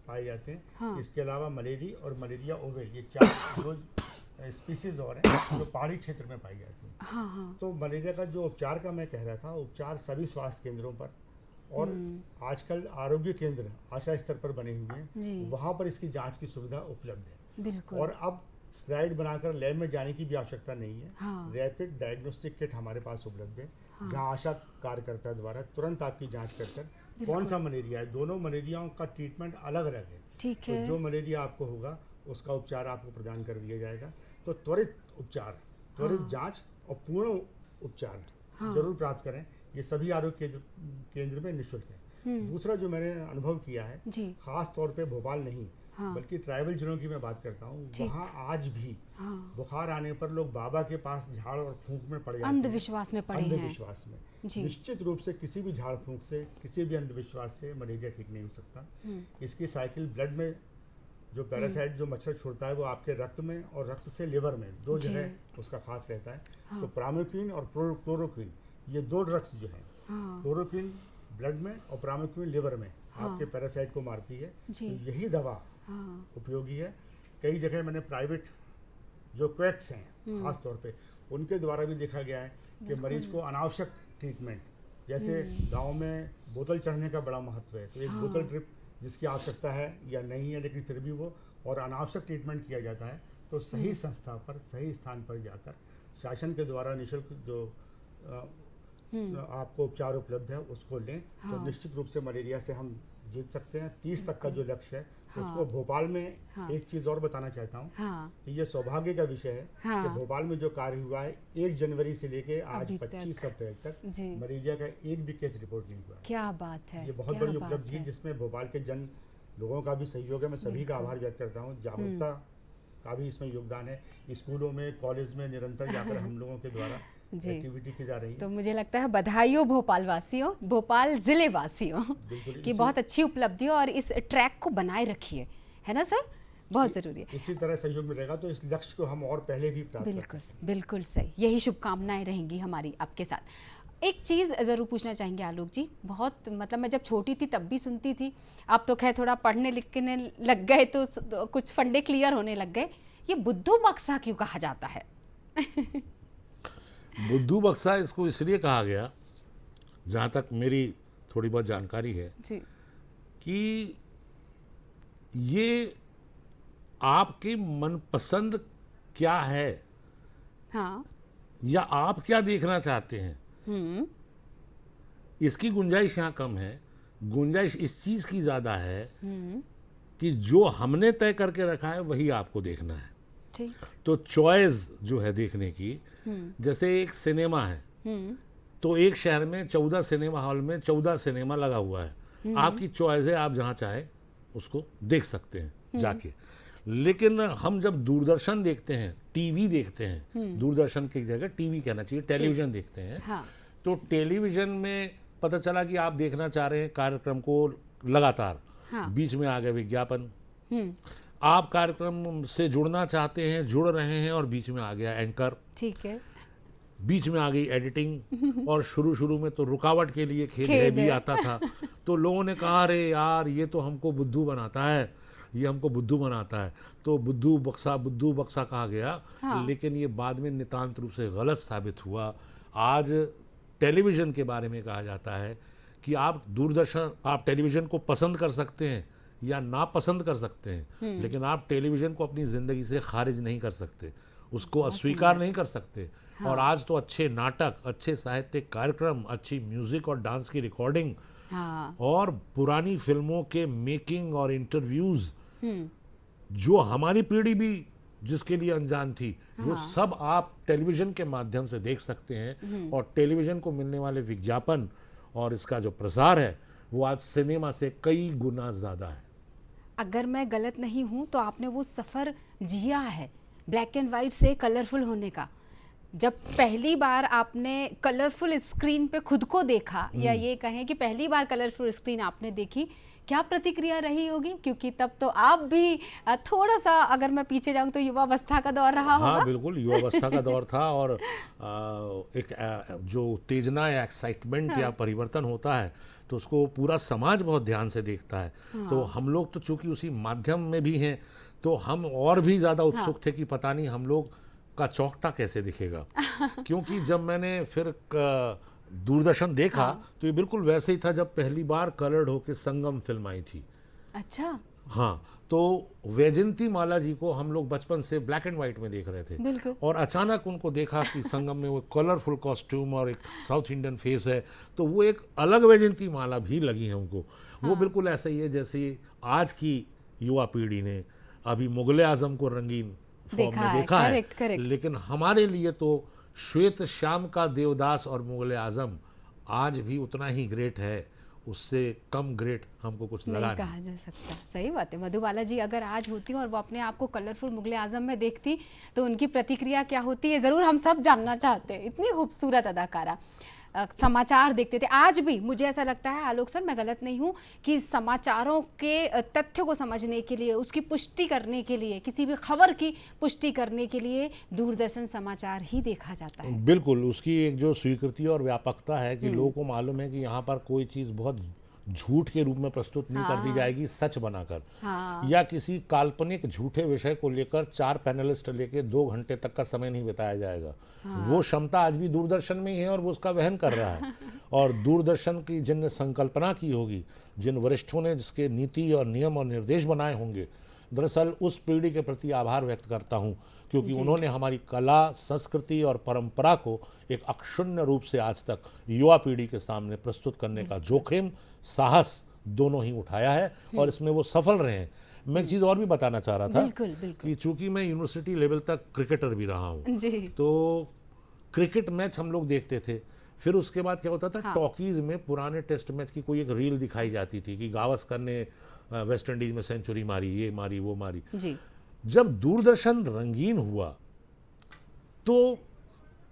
पाए जाते हैं। इसके अलावा मलेरी और मलेरिया ओवेल, ये 4 स्पीसीज और हैं जो पहाड़ी क्षेत्र में पाई जाती हैं। तो मलेरिया का जो उपचार का मैं कह रहा था, उपचार सभी स्वास्थ्य केंद्रों पर और आजकल आरोग्य केंद्र आशा स्तर पर बने हुए हैं, वहाँ पर इसकी जांच की सुविधा उपलब्ध है। बिल्कुल। और अब स्लाइड बनाकर लैब में जाने की भी आवश्यकता नहीं है। हाँ। रैपिड डायग्नोस्टिक किट हमारे पास उपलब्ध है, जहां आशा कार्यकर्ता द्वारा तुरंत आपकी जांच कर कौन सा मलेरिया है। दोनों मलेरियाओं का ट्रीटमेंट अलग अलग है। ठीक तो है। जो मलेरिया आपको होगा उसका उपचार आपको प्रदान कर दिया जाएगा। तो त्वरित उपचार, त्वरित जांच और पूर्ण उपचार जरूर प्राप्त करें। ये सभी आरोग्य केंद्र में निःशुल्क है। दूसरा जो मैंने अनुभव किया है, जी। खास तौर पे भोपाल नहीं, हाँ। बल्कि ट्राइबल जिलों की मैं बात करता हूँ, ठीक। वहाँ आज भी हाँ। बुखार आने पर लोग बाबा के पास झाड़ और फूंक में पड़ जाते हैं। अंधविश्वास में पड़े हैं। अंधविश्वास में जी। निश्चित रूप से किसी भी झाड़ फूंक से, किसी भी अंधविश्वास से मलेरिया ठीक नहीं हो सकता। इसकी साइकिल ब्लड में जो पैरासाइट जो मच्छर छोड़ता है वो आपके रक्त में और रक्त से लिवर में दो जी। जगह उसका खास रहता है। तो प्रामिक्विन और क्लोरोक्विन, ये दो ड्रग्स जो हैं, क्लोरोक्विन ब्लड में और प्रामिक्विन लिवर में आपके पैरासाइट को मारती है। जी। तो यही दवा उपयोगी है। कई जगह मैंने प्राइवेट जो क्वैक्स हैं खास तौर पे, उनके द्वारा भी देखा गया है कि मरीज को अनावश्यक ट्रीटमेंट, जैसे गांव में बोतल चढ़ने का बड़ा महत्व है, तो एक बोतल ड्रिप जिसकी आवश्यकता है या नहीं है, लेकिन फिर भी वो और अनावश्यक ट्रीटमेंट किया जाता है, तो सही संस्था पर, सही स्थान पर जाकर शासन के द्वारा निःशुल्क जो आपको उपचार उपलब्ध है उसको लें। तो निश्चित रूप से मलेरिया से हम जीत सकते हैं। 30 तक का जो लक्ष्य है उसको भोपाल में एक चीज़ और बताना चाहता हूँ कि ये सौभाग्य का विषय है कि भोपाल में जो कार्य हुआ है 1 जनवरी से लेके आज अभी 25 अप्रैल तक जी। मलेरिया का एक भी केस रिपोर्ट नहीं हुआ है। क्या बात है, ये बहुत क्या बड़ी बात उपलब्धि है, है। जिसमें भोपाल के जन लोगों का भी सहयोग है। मैं सभी का आभार व्यक्त करता हूँ। जागरूकता का भी इसमें योगदान है। स्कूलों में, कॉलेज में निरंतर जाकर हम लोगों के द्वारा जी। एक्टिविटी की जा रही है। तो मुझे लगता है बधाई हो भोपाल वासियों, भोपाल जिले वासियों बिल्कुल, की इसी- बहुत अच्छी उपलब्धि और इस ट्रैक को बनाए रखिए, है ना सर, बहुत ज़रूरी है। इसी तरह सहयोग मिलेगा तो इस लक्ष्य को हम और पहले भी प्राप्त कर बिल्कुल सकते हैं। बिल्कुल सही, यही शुभकामनाएं रहेंगी हमारी आपके साथ। एक चीज़ ज़रूर पूछना चाहेंगे आलोक जी, बहुत मतलब मैं जब छोटी थी तब भी सुनती थी, अब तो खैर थोड़ा पढ़ने लिखने लग गए तो कुछ फंडे क्लियर होने लग गए, ये बुद्धू बक्सा क्यों कहा जाता है? बुद्धू बक्सा इसको इसलिए कहा गया, जहाँ तक मेरी थोड़ी बहुत जानकारी है, जी। कि ये आपकी मनपसंद क्या है हाँ। या आप क्या देखना चाहते हैं, इसकी गुंजाइश यहाँ कम है। गुंजाइश इस चीज़ की ज़्यादा है कि जो हमने तय करके रखा है वही आपको देखना है। ठीक। तो चॉइस जो है देखने की, जैसे एक सिनेमा है, तो एक शहर में 14 सिनेमा हॉल में 14 सिनेमा लगा हुआ है। आपकी चॉइस है, आप जहाँ चाहे उसको देख सकते हैं जाके। लेकिन हम जब दूरदर्शन देखते हैं, टीवी देखते हैं, दूरदर्शन की जगह टीवी कहना चाहिए, टेलीविज़न देखते हैं, हाँ। तो टेलीविज़न में पता चला कि आप देखना चाह रहे हैं कार्यक्रम को लगातार, बीच में आ गए विज्ञापन। आप कार्यक्रम से जुड़ना चाहते हैं, जुड़ रहे हैं, और बीच में आ गया एंकर, ठीक है। बीच में आ गई एडिटिंग, और शुरू में तो रुकावट के लिए खेद है भी आता था। तो लोगों ने कहा, अरे यार ये तो हमको बुद्धू बनाता है, ये हमको बुद्धू बनाता है, तो बुद्धू बक्सा कहा गया। लेकिन ये बाद में नितांत रूप से गलत साबित हुआ। आज टेलीविज़न के बारे में कहा जाता है कि आप आप टेलीविज़न को पसंद कर सकते हैं या ना पसंद कर सकते हैं, लेकिन आप टेलीविज़न को अपनी ज़िंदगी से खारिज नहीं कर सकते, उसको अस्वीकार नहीं कर सकते। और आज तो अच्छे नाटक, अच्छे साहित्यिक कार्यक्रम, अच्छी म्यूज़िक और डांस की रिकॉर्डिंग, और पुरानी फिल्मों के मेकिंग और इंटरव्यूज़, जो हमारी पीढ़ी भी जिसके लिए अनजान थी, वो सब आप टेलीविज़न के माध्यम से देख सकते हैं। और टेलीविज़न को मिलने वाले विज्ञापन और इसका जो प्रसार है वो आज सिनेमा से कई गुना ज़्यादा है। अगर मैं गलत नहीं हूँ तो आपने वो सफ़र जिया है ब्लैक एंड वाइट से कलरफुल होने का। जब पहली बार आपने कलरफुल स्क्रीन पे खुद को देखा, या ये कहें कि पहली बार कलरफुल स्क्रीन आपने देखी, क्या प्रतिक्रिया रही होगी? क्योंकि तब तो आप भी थोड़ा सा, अगर मैं पीछे जाऊं तो युवावस्था का दौर रहा होगा। हाँ बिल्कुल, युवावस्था का दौर था, और एक जो उत्तेजना या एक्साइटमेंट या परिवर्तन होता है तो उसको पूरा समाज बहुत ध्यान से देखता है। तो हम लोग तो चूंकि उसी माध्यम में भी हैं, तो हम और भी ज़्यादा उत्सुक थे कि पता नहीं हम लोग का चौकटा कैसे दिखेगा। क्योंकि जब मैंने फिर दूरदर्शन देखा तो ये बिल्कुल वैसे ही था जब पहली बार कलर्ड होके संगम फिल्म आई थी। अच्छा। हाँ, तो वैजयंती माला जी को हम लोग बचपन से ब्लैक एंड व्हाइट में देख रहे थे, बिल्कुल। और अचानक उनको देखा कि संगम में वो कलरफुल कॉस्ट्यूम और एक साउथ इंडियन फेस है, तो वो एक अलग वैजयंती माला भी लगी है उनको। वो बिल्कुल ऐसा ही है जैसे आज की युवा पीढ़ी ने अभी मुगले आजम को रंगीन फॉर्म में देखा है, करेक्ट करेक्ट। लेकिन हमारे लिए तो श्वेत श्याम का देवदास और मुगले आजम आज भी उतना ही ग्रेट है, उससे कम ग्रेट हमको कुछ लगा नहीं नहीं। कहा जा सकता। सही बात है। मधुबाला जी अगर आज होती और वो अपने आप को कलरफुल मुगले आजम में देखती तो उनकी प्रतिक्रिया क्या होती है, ज़रूर हम सब जानना चाहते हैं। इतनी खूबसूरत अदाकारा। समाचार देखते थे, आज भी मुझे ऐसा लगता है आलोक सर, मैं गलत नहीं हूँ, कि समाचारों के तथ्य को समझने के लिए, उसकी पुष्टि करने के लिए, किसी भी खबर की पुष्टि करने के लिए दूरदर्शन समाचार ही देखा जाता है। बिल्कुल, उसकी एक जो स्वीकृति और व्यापकता है कि लोगों को मालूम है कि यहाँ पर कोई चीज़ बहुत झूठ के रूप में प्रस्तुत नहीं कर दी जाएगी, सच बनाकर, या किसी काल्पनिक झूठे विषय को लेकर 4 पैनलिस्ट लेके 2 घंटे तक का समय नहीं बिताया जाएगा। वो क्षमता आज भी दूरदर्शन में ही है और वो उसका वहन कर रहा है। और दूरदर्शन की जिनने संकल्पना की होगी, जिन वरिष्ठों ने जिसके नीति और नियम और निर्देश बनाए होंगे, दरअसल उस पीढ़ी के प्रति आभार व्यक्त करता हूँ, क्योंकि उन्होंने हमारी कला, संस्कृति और परंपरा को एक अक्षुण्ण रूप से आज तक युवा पीढ़ी के सामने प्रस्तुत करने का जोखिम, साहस दोनों ही उठाया है, और इसमें वो सफल रहे हैं। मैं एक चीज़ और भी बताना चाह रहा था, बिल्कुल बिल्कुल कि चूंकि मैं यूनिवर्सिटी लेवल तक क्रिकेटर भी रहा हूँ, जी। तो क्रिकेट मैच हम लोग देखते थे। फिर उसके बाद क्या होता था, टॉकीज में पुराने टेस्ट मैच की कोई एक रील दिखाई जाती थी कि गावस्कर ने वेस्ट इंडीज में सेंचुरी मारी, ये मारी, वो मारी। जी। जब दूरदर्शन रंगीन हुआ तो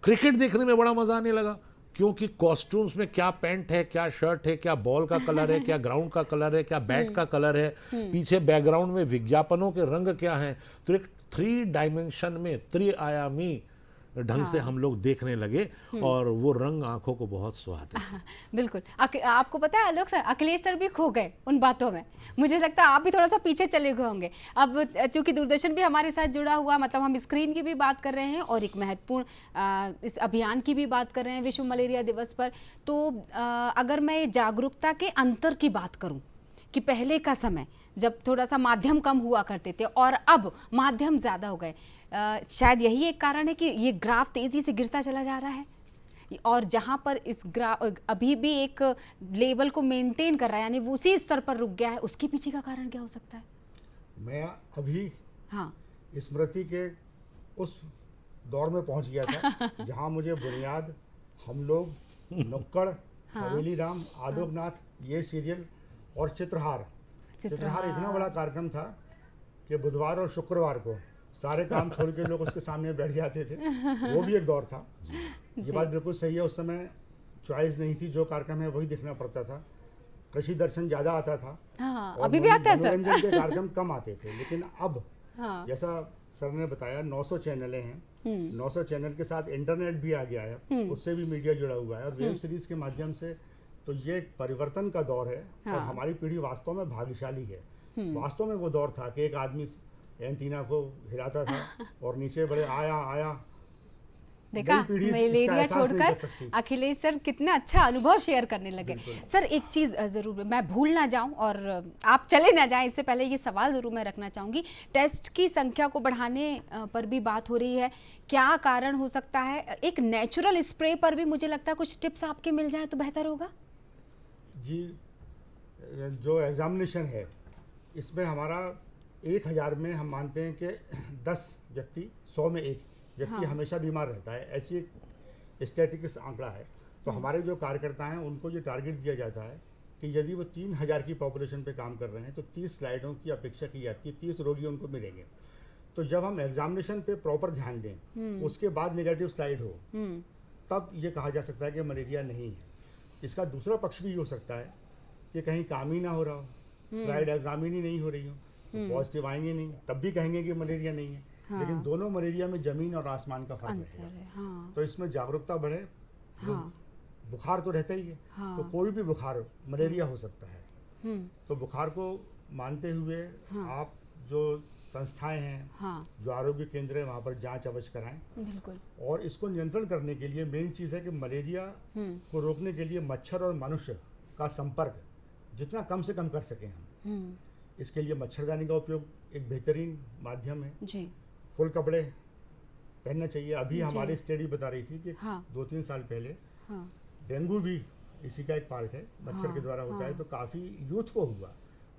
क्रिकेट देखने में बड़ा मजा आने लगा, क्योंकि कॉस्ट्यूम्स में क्या पैंट है, क्या शर्ट है, क्या बॉल का कलर है, क्या ग्राउंड का कलर है, क्या बैट का कलर है, पीछे बैकग्राउंड में विज्ञापनों के रंग क्या हैं, तो एक 3 डायमेंशन में, त्रिआयामी ढंग से हम लोग देखने लगे, और वो रंग आंखों को बहुत सुहाते थे। बिल्कुल। आपको पता है आलोक सर, अखिलेश सर भी खो गए उन बातों में। मुझे लगता है आप भी थोड़ा सा पीछे चले गए होंगे। अब चूंकि दूरदर्शन भी हमारे साथ जुड़ा हुआ, मतलब हम स्क्रीन की भी बात कर रहे हैं और एक महत्वपूर्ण इस अभियान की भी बात कर रहे हैं विश्व मलेरिया दिवस पर, तो अगर मैं जागरूकता के अंतर की बात करूँ कि पहले का समय जब थोड़ा सा माध्यम कम हुआ करते थे और अब माध्यम ज़्यादा हो गए, शायद यही एक कारण है कि ये ग्राफ तेज़ी से गिरता चला जा रहा है, और जहाँ पर इस ग्राफ अभी भी एक लेवल को मेंटेन कर रहा है, यानी वो उसी स्तर पर रुक गया है, उसके पीछे का कारण क्या हो सकता है? मैं अभी हाँ स्मृति के उस दौर में पहुंच गया था जहां मुझे बुनियाद, हम लोग, नुक्कड़, हवेली राम, आलोकनाथ, ये सीरियल और चित्रहार इतना बड़ा कार्यक्रम था कि बुधवार और शुक्रवार को सारे काम छोड़ के लोग उसके सामने बैठ जाते थे। वो भी एक दौर था। ये बात बिल्कुल सही है, उस समय चॉइस नहीं थी, जो कार्यक्रम है वही देखना पड़ता था। कृषि दर्शन ज़्यादा आता था, हाँ, और अभी भी आता है सर। मनोरंजन के कार्यक्रम कम आते थे। लेकिन अब हाँ। जैसा सर ने बताया 900 चैनलें हैं, 900 चैनल के साथ इंटरनेट भी आ गया है, उससे भी मीडिया जुड़ा हुआ है, और वेब सीरीज के माध्यम से, तो ये एक परिवर्तन का दौर है। और हमारी पीढ़ी वास्तव में भाग्यशाली है। वास्तव में वो दौर था कि एक आदमी एंटीना को हिलाता था और नीचे बड़े आया देखा, नई पीढ़ी इसका मलेरिया एहसास नहीं कर छोड़कर सकती। अखिलेश सर कितना अच्छा अनुभव शेयर करने लगे। सर एक चीज़ ज़रूर मैं भूल ना जाऊं और आप चले ना जाएं, इससे पहले ये सवाल ज़रूर मैं रखना चाहूँगी, टेस्ट की संख्या को बढ़ाने पर भी बात हो रही है, क्या कारण हो सकता है? एक नेचुरल स्प्रे पर भी मुझे लगता है कुछ टिप्स आपके मिल जाए तो बेहतर होगा। जी, जो एग्जामिनेशन है इसमें हमारा 1000 में हम मानते हैं कि 10 व्यक्ति, 100 में 1 व्यक्ति हमेशा बीमार रहता है, ऐसी एक स्टैटिस्टिक्स आंकड़ा है। तो हमारे जो कार्यकर्ता हैं उनको ये टारगेट दिया जाता है कि यदि वो 3000 की पॉपुलेशन पे काम कर रहे हैं तो 30 स्लाइडों की अपेक्षा की जाती है, 30 रोगी उनको मिलेंगे। तो जब हम एग्जामिनेशन पे प्रॉपर ध्यान दें, उसके बाद नेगेटिव स्लाइड हो, तब ये कहा जा सकता है कि मलेरिया नहीं है। इसका दूसरा पक्ष भी हो सकता है कि कहीं काम ही ना हो रहा हो, स्लाइड एग्जामिन ही नहीं हो रही हो, तो पॉजिटिव आएंगे नहीं, तब भी कहेंगे कि मलेरिया नहीं है। लेकिन दोनों मलेरिया में जमीन और आसमान का फर्क अंतर है। है, हाँ। तो इसमें जागरूकता बढ़े। हाँ। बुखार तो रहता ही है, तो कोई भी बुखार मलेरिया हो सकता है। तो बुखार को मानते हुए आप जो संस्थाएं हैं, जो आरोग्य केंद्र है, वहाँ पर जांच अवश्य कराएं। बिल्कुल। और इसको नियंत्रण करने के लिए मेन चीज़ है कि मलेरिया को रोकने के लिए मच्छर और मनुष्य का संपर्क जितना कम से कम कर सकें हम, इसके लिए मच्छरदानी का उपयोग एक बेहतरीन माध्यम है। जी। फुल कपड़े पहनना चाहिए। अभी जी। हमारी स्टडी बता रही थी कि हाँ। 2-3 साल पहले हाँ। डेंगू भी इसी का एक पार्ट है, मच्छर हाँ, के द्वारा होता है, हाँ। तो काफ़ी यूथ को हुआ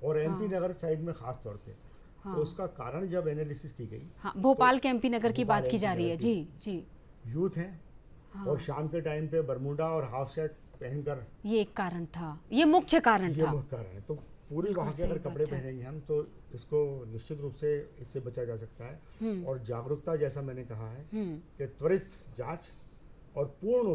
और एमपी नगर साइड में खास तौर पे। हाँ। तो उसका कारण जब एनालिसिस की गई, हाँ, भोपाल के एमपी नगर की भोपाल बात की जा MP रही है। नगर जी की। जी। यूथ हैं और शाम के टाइम पे बरमूडा और हाफ शर्ट पहनकर, ये एक कारण था, ये मुख्य कारण ये था। मुख्य कारण है। तो पूरी बिल्कुल वहाँ के सही अगर कपड़े बात है। पहनेंगे हम तो इसको निश्चित रूप से इससे बचा जा सकता है। और जागरूकता, जैसा मैंने कहा है कि त्वरित जांच और पूर्ण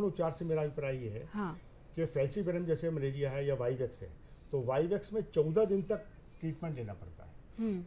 उपचार से मेरा अभिप्राय ये है हाँ। कि फैल्सीबेरम जैसे मलेरिया है या वाईवेक्स है, तो वाईवेक्स में 14 दिन तक ट्रीटमेंट लेना पड़ता है।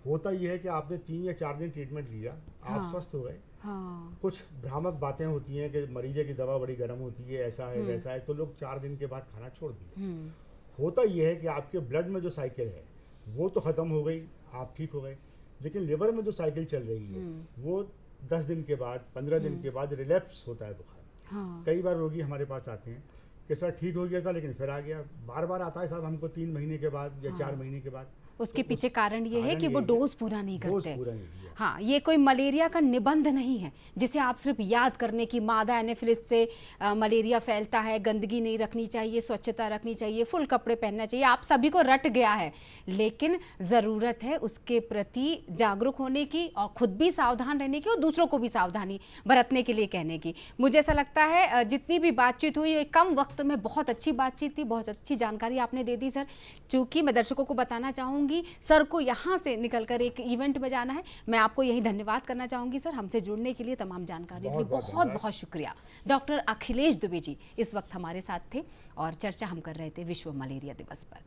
होता यह है कि आपने 3 या 4 दिन ट्रीटमेंट लिया, आप स्वस्थ हो गए। हाँ। कुछ भ्रामक बातें होती हैं कि मरीजे की दवा बड़ी गर्म होती है, ऐसा है वैसा है, तो लोग 4 दिन के बाद खाना छोड़ दिए। होता यह है कि आपके ब्लड में जो साइकिल है वो तो ख़त्म हो गई, आप ठीक हो गए, लेकिन लिवर में जो साइकिल चल रही है वो 10 दिन के बाद, 15 दिन के बाद रिलैप्स होता है बुखार। हाँ। कई बार रोगी हमारे पास आते हैं कि सर ठीक हो गया था लेकिन फिर आ गया, बार बार आता है साहब हमको 3 महीने के बाद या 4 महीने के बाद। उसके तो पीछे कारण ये है कारण कि वो ये है, डोज पूरा नहीं डोज करते। पूरा नहीं किया। हाँ, ये कोई मलेरिया का निबंध नहीं है जिसे आप सिर्फ याद करने की मादा एनाफिलिस से मलेरिया फैलता है, गंदगी नहीं रखनी चाहिए, स्वच्छता रखनी चाहिए, फुल कपड़े पहनना चाहिए, आप सभी को रट गया है। लेकिन ज़रूरत है उसके प्रति जागरूक होने की और खुद भी सावधान रहने की और दूसरों को भी सावधानी बरतने के लिए कहने की। मुझे ऐसा लगता है जितनी भी बातचीत हुई कम वक्त में बहुत अच्छी बातचीत थी, बहुत अच्छी जानकारी आपने दे दी सर। चूँकि मैं दर्शकों को बताना चाहूँगी सर को यहाँ से निकलकर एक इवेंट में जाना है, मैं आपको यही धन्यवाद करना चाहूँगी सर हमसे जुड़ने के लिए, तमाम जानकारी के लिए बहुत बहुत शुक्रिया। डॉक्टर अखिलेश दुबे जी इस वक्त हमारे साथ थे और चर्चा हम कर रहे थे विश्व मलेरिया दिवस पर।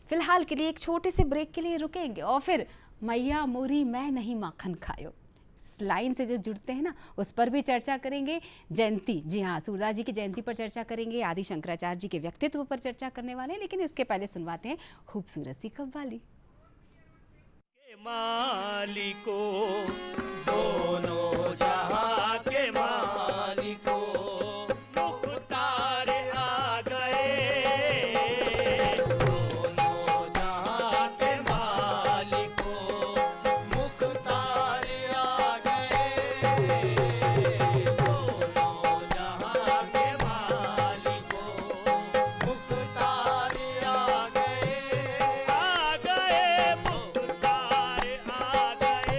फिलहाल के लिए एक छोटे से ब्रेक के लिए रुकेंगे और फिर मैया मोरी मैं नहीं माखन खायो लाइन से जो जुड़ते हैं ना उस पर भी चर्चा करेंगे। जयंती, जी हाँ, सूरदास जी की जयंती पर चर्चा करेंगे, आदि शंकराचार्य जी के व्यक्तित्व पर चर्चा करने वाले हैं, लेकिन इसके पहले सुनवाते हैं खूबसूरत सी कव्वाली। मालिको दोनों जहां के मालिको मुख्तार आ गए, दोनों जहां के मालिको मुख्तार आ गए, दोनों जहां के मालिको मुख्तार आ गए मुख्तार आ गए।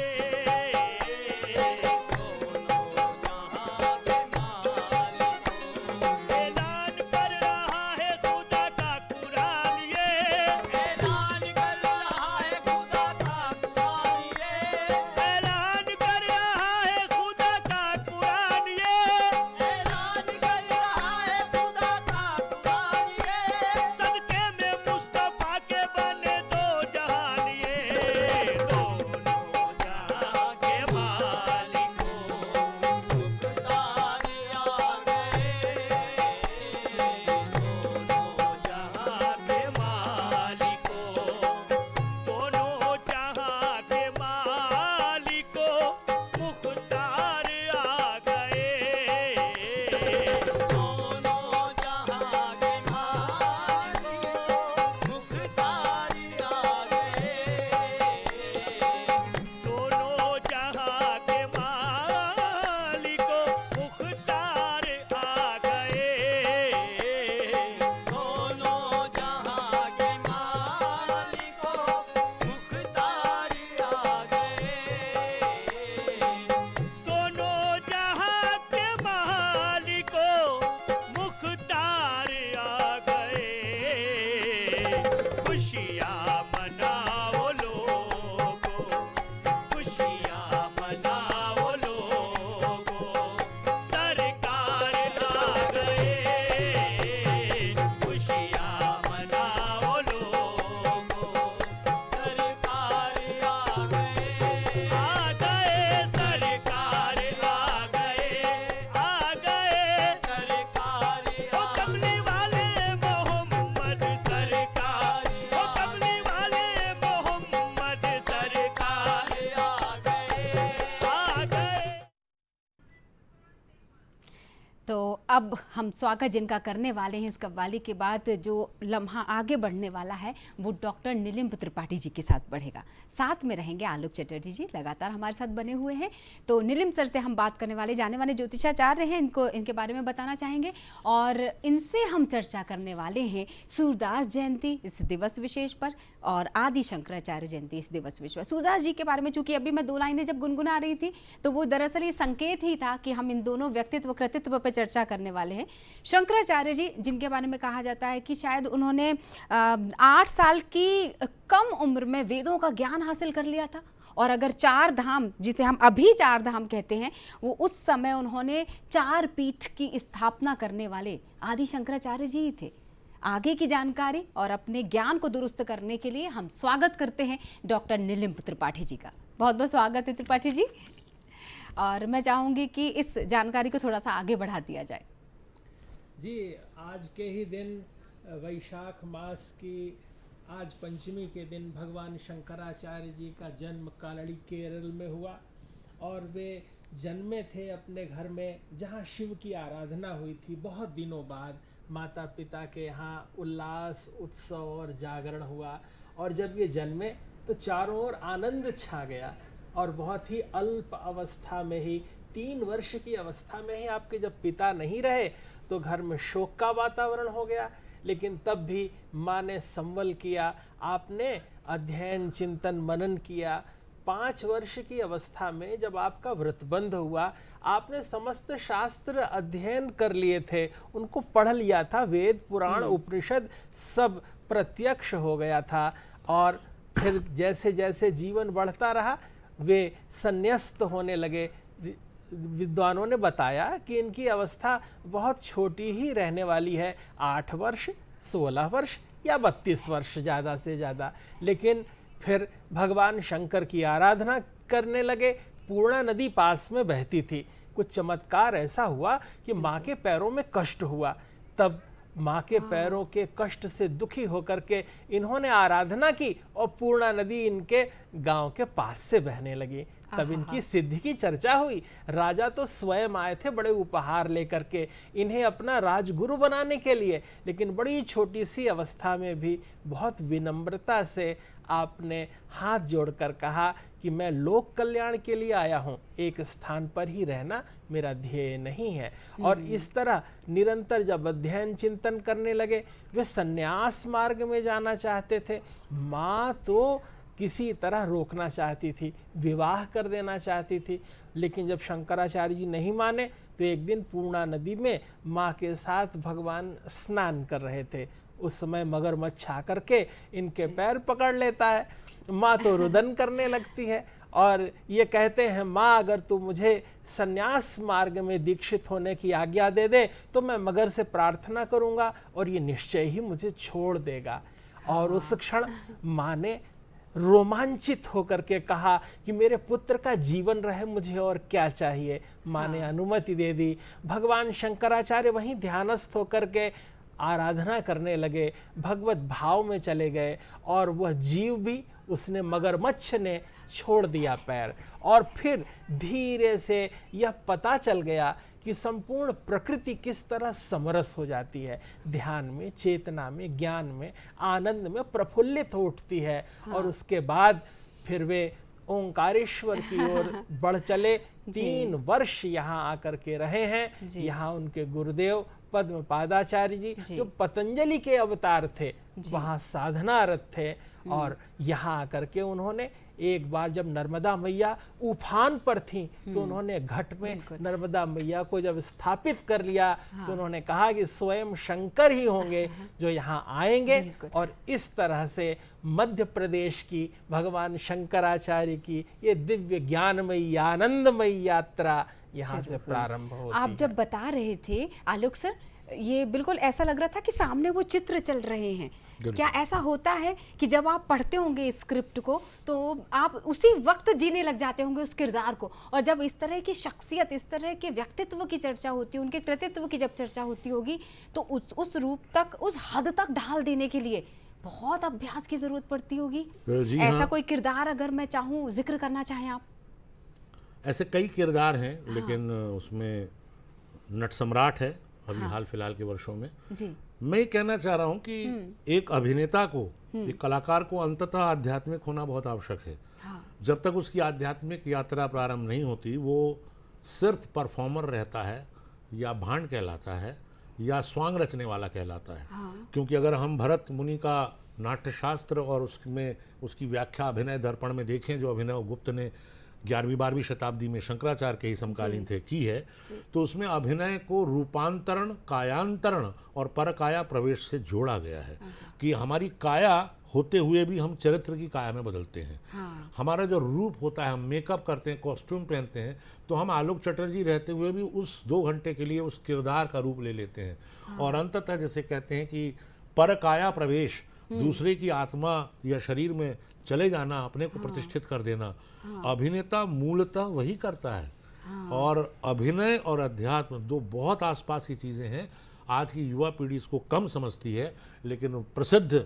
तो अब हम स्वागत जिनका करने वाले हैं इस कव्वाली के बाद, जो लम्हा आगे बढ़ने वाला है वो डॉक्टर नीलिम त्रिपाठी जी के साथ बढ़ेगा। साथ में रहेंगे आलोक चटर्जी जी, लगातार हमारे साथ बने हुए हैं। तो नीलिम सर से हम बात करने वाले, जाने वाले ज्योतिषाचार्य हैं, इनको इनके बारे में बताना चाहेंगे और इनसे हम चर्चा करने वाले हैं सूरदास जयंती इस दिवस विशेष पर और आदि शंकराचार्य जयंती इस दिवस विशेष पर। सूरदास जी के बारे में चूंकि अभी मैं 2 लाइनें जब गुनगुना रही थी तो वो दरअसल ये संकेत ही था कि हम इन दोनों व्यक्तित्व कृतित्व पर चर्चा करने वाले हैं। शंकराचार्य जी, जिनके बारे में कहा जाता है कि शायद उन्होंने 8 साल की कम उम्र में वेदों का ज्ञान हासिल कर लिया था, और अगर 4 धाम, जिसे हम अभी 4 धाम कहते हैं, वो उस समय उन्होंने 4 पीठ की स्थापना करने वाले आदि शंकराचार्य जी ही थे। आगे की जानकारी और अपने ज्ञान को दुरुस्त करने के लिए हम स्वागत करते हैं डॉक्टर नीलिम त्रिपाठी जी का। बहुत बहुत स्वागत है त्रिपाठी जी, और मैं चाहूँगी कि इस जानकारी को थोड़ा सा आगे बढ़ा दिया जाए। जी, आज के ही दिन वैशाख मास की आज पंचमी के दिन भगवान शंकराचार्य जी का जन्म कालड़ी केरल में हुआ, और वे जन्मे थे अपने घर में जहाँ शिव की आराधना हुई थी। बहुत दिनों बाद माता पिता के यहाँ उल्लास, उत्सव और जागरण हुआ, और जब ये जन्मे तो चारों ओर आनंद छा गया। और बहुत ही अल्प अवस्था में ही, 3 वर्ष की अवस्था में ही आपके जब पिता नहीं रहे तो घर में शोक का वातावरण हो गया। लेकिन तब भी माँ ने संवल किया, आपने अध्ययन चिंतन मनन किया। 5 वर्ष की अवस्था में जब आपका व्रतबंध हुआ, आपने समस्त शास्त्र अध्ययन कर लिए थे, उनको पढ़ लिया था, वेद पुराण उपनिषद सब प्रत्यक्ष हो गया था। और फिर जैसे जैसे जीवन बढ़ता रहा वे संन्यस्त होने लगे। विद्वानों ने बताया कि इनकी अवस्था बहुत छोटी ही रहने वाली है, 8 वर्ष, 16 वर्ष या 32 वर्ष ज़्यादा से ज़्यादा। लेकिन फिर भगवान शंकर की आराधना करने लगे। पूर्णा नदी पास में बहती थी। कुछ चमत्कार ऐसा हुआ कि माँ के पैरों में कष्ट हुआ। तब माँ के पैरों के कष्ट से दुखी होकर के इन्होंने आराधना की और पूर्णा नदी इनके गांव के पास से बहने लगी। तब इनकी सिद्धि की चर्चा हुई। राजा तो स्वयं आए थे बड़े उपहार लेकर के इन्हें अपना राजगुरु बनाने के लिए, लेकिन बड़ी छोटी सी अवस्था में भी बहुत विनम्रता से आपने हाथ जोड़कर कहा कि मैं लोक कल्याण के लिए आया हूँ, एक स्थान पर ही रहना मेरा ध्येय नहीं है। और इस तरह निरंतर जब अध्ययन चिंतन करने लगे, वे सन्यास मार्ग में जाना चाहते थे। माँ तो किसी तरह रोकना चाहती थी, विवाह कर देना चाहती थी, लेकिन जब शंकराचार्य जी नहीं माने तो एक दिन पूर्णा नदी में माँ के साथ भगवान स्नान कर रहे थे। उस समय मगरमच्छ आकर के इनके पैर पकड़ लेता है। माँ तो रुदन करने लगती है और ये कहते हैं, माँ अगर तू मुझे सन्यास मार्ग में दीक्षित होने की आज्ञा दे दे तो मैं मगर से प्रार्थना करूँगा और ये निश्चय ही मुझे छोड़ देगा। और उस क्षण माँ ने रोमांचित होकर के कहा कि मेरे पुत्र का जीवन रहे, मुझे और क्या चाहिए। माँ ने अनुमति दे दी। भगवान शंकराचार्य वहीं ध्यानस्थ होकर के आराधना करने लगे, भगवत भाव में चले गए, और वह जीव भी, उसने मगरमच्छ ने छोड़ दिया पैर। और फिर धीरे से यह पता चल गया कि संपूर्ण प्रकृति किस तरह समरस हो जाती है, ध्यान में, चेतना में, ज्ञान में, आनंद में प्रफुल्लित हो उठती है। और उसके बाद फिर वे ओंकारेश्वर की ओर बढ़ चले। 3 वर्ष यहाँ आकर के रहे हैं। यहाँ उनके गुरुदेव पद्मपादाचार्य जी जो पतंजलि के अवतार थे, वहाँ साधनारत थे। और यहाँ आकर के उन्होंने एक बार जब नर्मदा मैया उफान पर थी तो उन्होंने घट में नर्मदा मैया को जब स्थापित कर लिया तो उन्होंने कहा कि स्वयं शंकर ही होंगे जो यहाँ आएंगे। और इस तरह से मध्य प्रदेश की भगवान शंकराचार्य की ये दिव्य ज्ञानमयी आनंदमयी यात्रा यहाँ से प्रारंभ होती है। आप जब बता रहे थे आलोक सर, ये बिल्कुल ऐसा लग रहा था कि सामने वो चित्र चल रहे हैं। क्या ऐसा होता है कि जब आप पढ़ते होंगे इस स्क्रिप्ट को तो आप उसी वक्त जीने लग जाते होंगे उस किरदार को, और जब इस तरह की शख्सियत, इस तरह के व्यक्तित्व की चर्चा होती है, उनके कृतित्व की जब चर्चा होती होगी तो उस रूप तक, उस हद तक ढाल देने के लिए बहुत अभ्यास की जरूरत पड़ती होगी। ऐसा कोई किरदार अगर मैं चाहूँ जिक्र करना चाहें आप? ऐसे कई किरदार हैं, लेकिन उसमें नट सम्राट है अभी हाल फिलहाल के वर्षों में। जी। मैं ये कहना चाह रहा हूँ कि एक अभिनेता को, एक कलाकार को अंततः आध्यात्मिक होना बहुत आवश्यक है। हाँ। जब तक उसकी आध्यात्मिक यात्रा प्रारंभ नहीं होती, वो सिर्फ परफॉर्मर रहता है या भांड कहलाता है या स्वांग रचने वाला कहलाता है। हाँ। क्योंकि अगर हम भरत मुनि का नाट्यशास्त्र और उसमें उसकी व्याख्या अभिनय दर्पण में देखें, जो अभिनव गुप्त ने 11वीं-12वीं शताब्दी में शंकराचार्य के ही समकालीन थे की है, तो उसमें अभिनय को रूपांतरण, कायांतरण और परकाया प्रवेश से जोड़ा गया है कि हमारी काया होते हुए भी हम चरित्र की काया में बदलते हैं। हाँ। हमारा जो रूप होता है, हम मेकअप करते हैं, कॉस्ट्यूम पहनते हैं, तो हम आलोक चटर्जी रहते हुए भी उस 2 घंटे के लिए उस किरदार का रूप ले लेते हैं। और अंततः जैसे कहते हैं कि परकाया प्रवेश, दूसरे की आत्मा या शरीर में चले जाना, अपने को प्रतिष्ठित कर देना, अभिनेता मूलतः वही करता है। और अभिनय और अध्यात्म 2 बहुत आसपास की चीज़ें हैं। आज की युवा पीढ़ी इसको कम समझती है, लेकिन प्रसिद्ध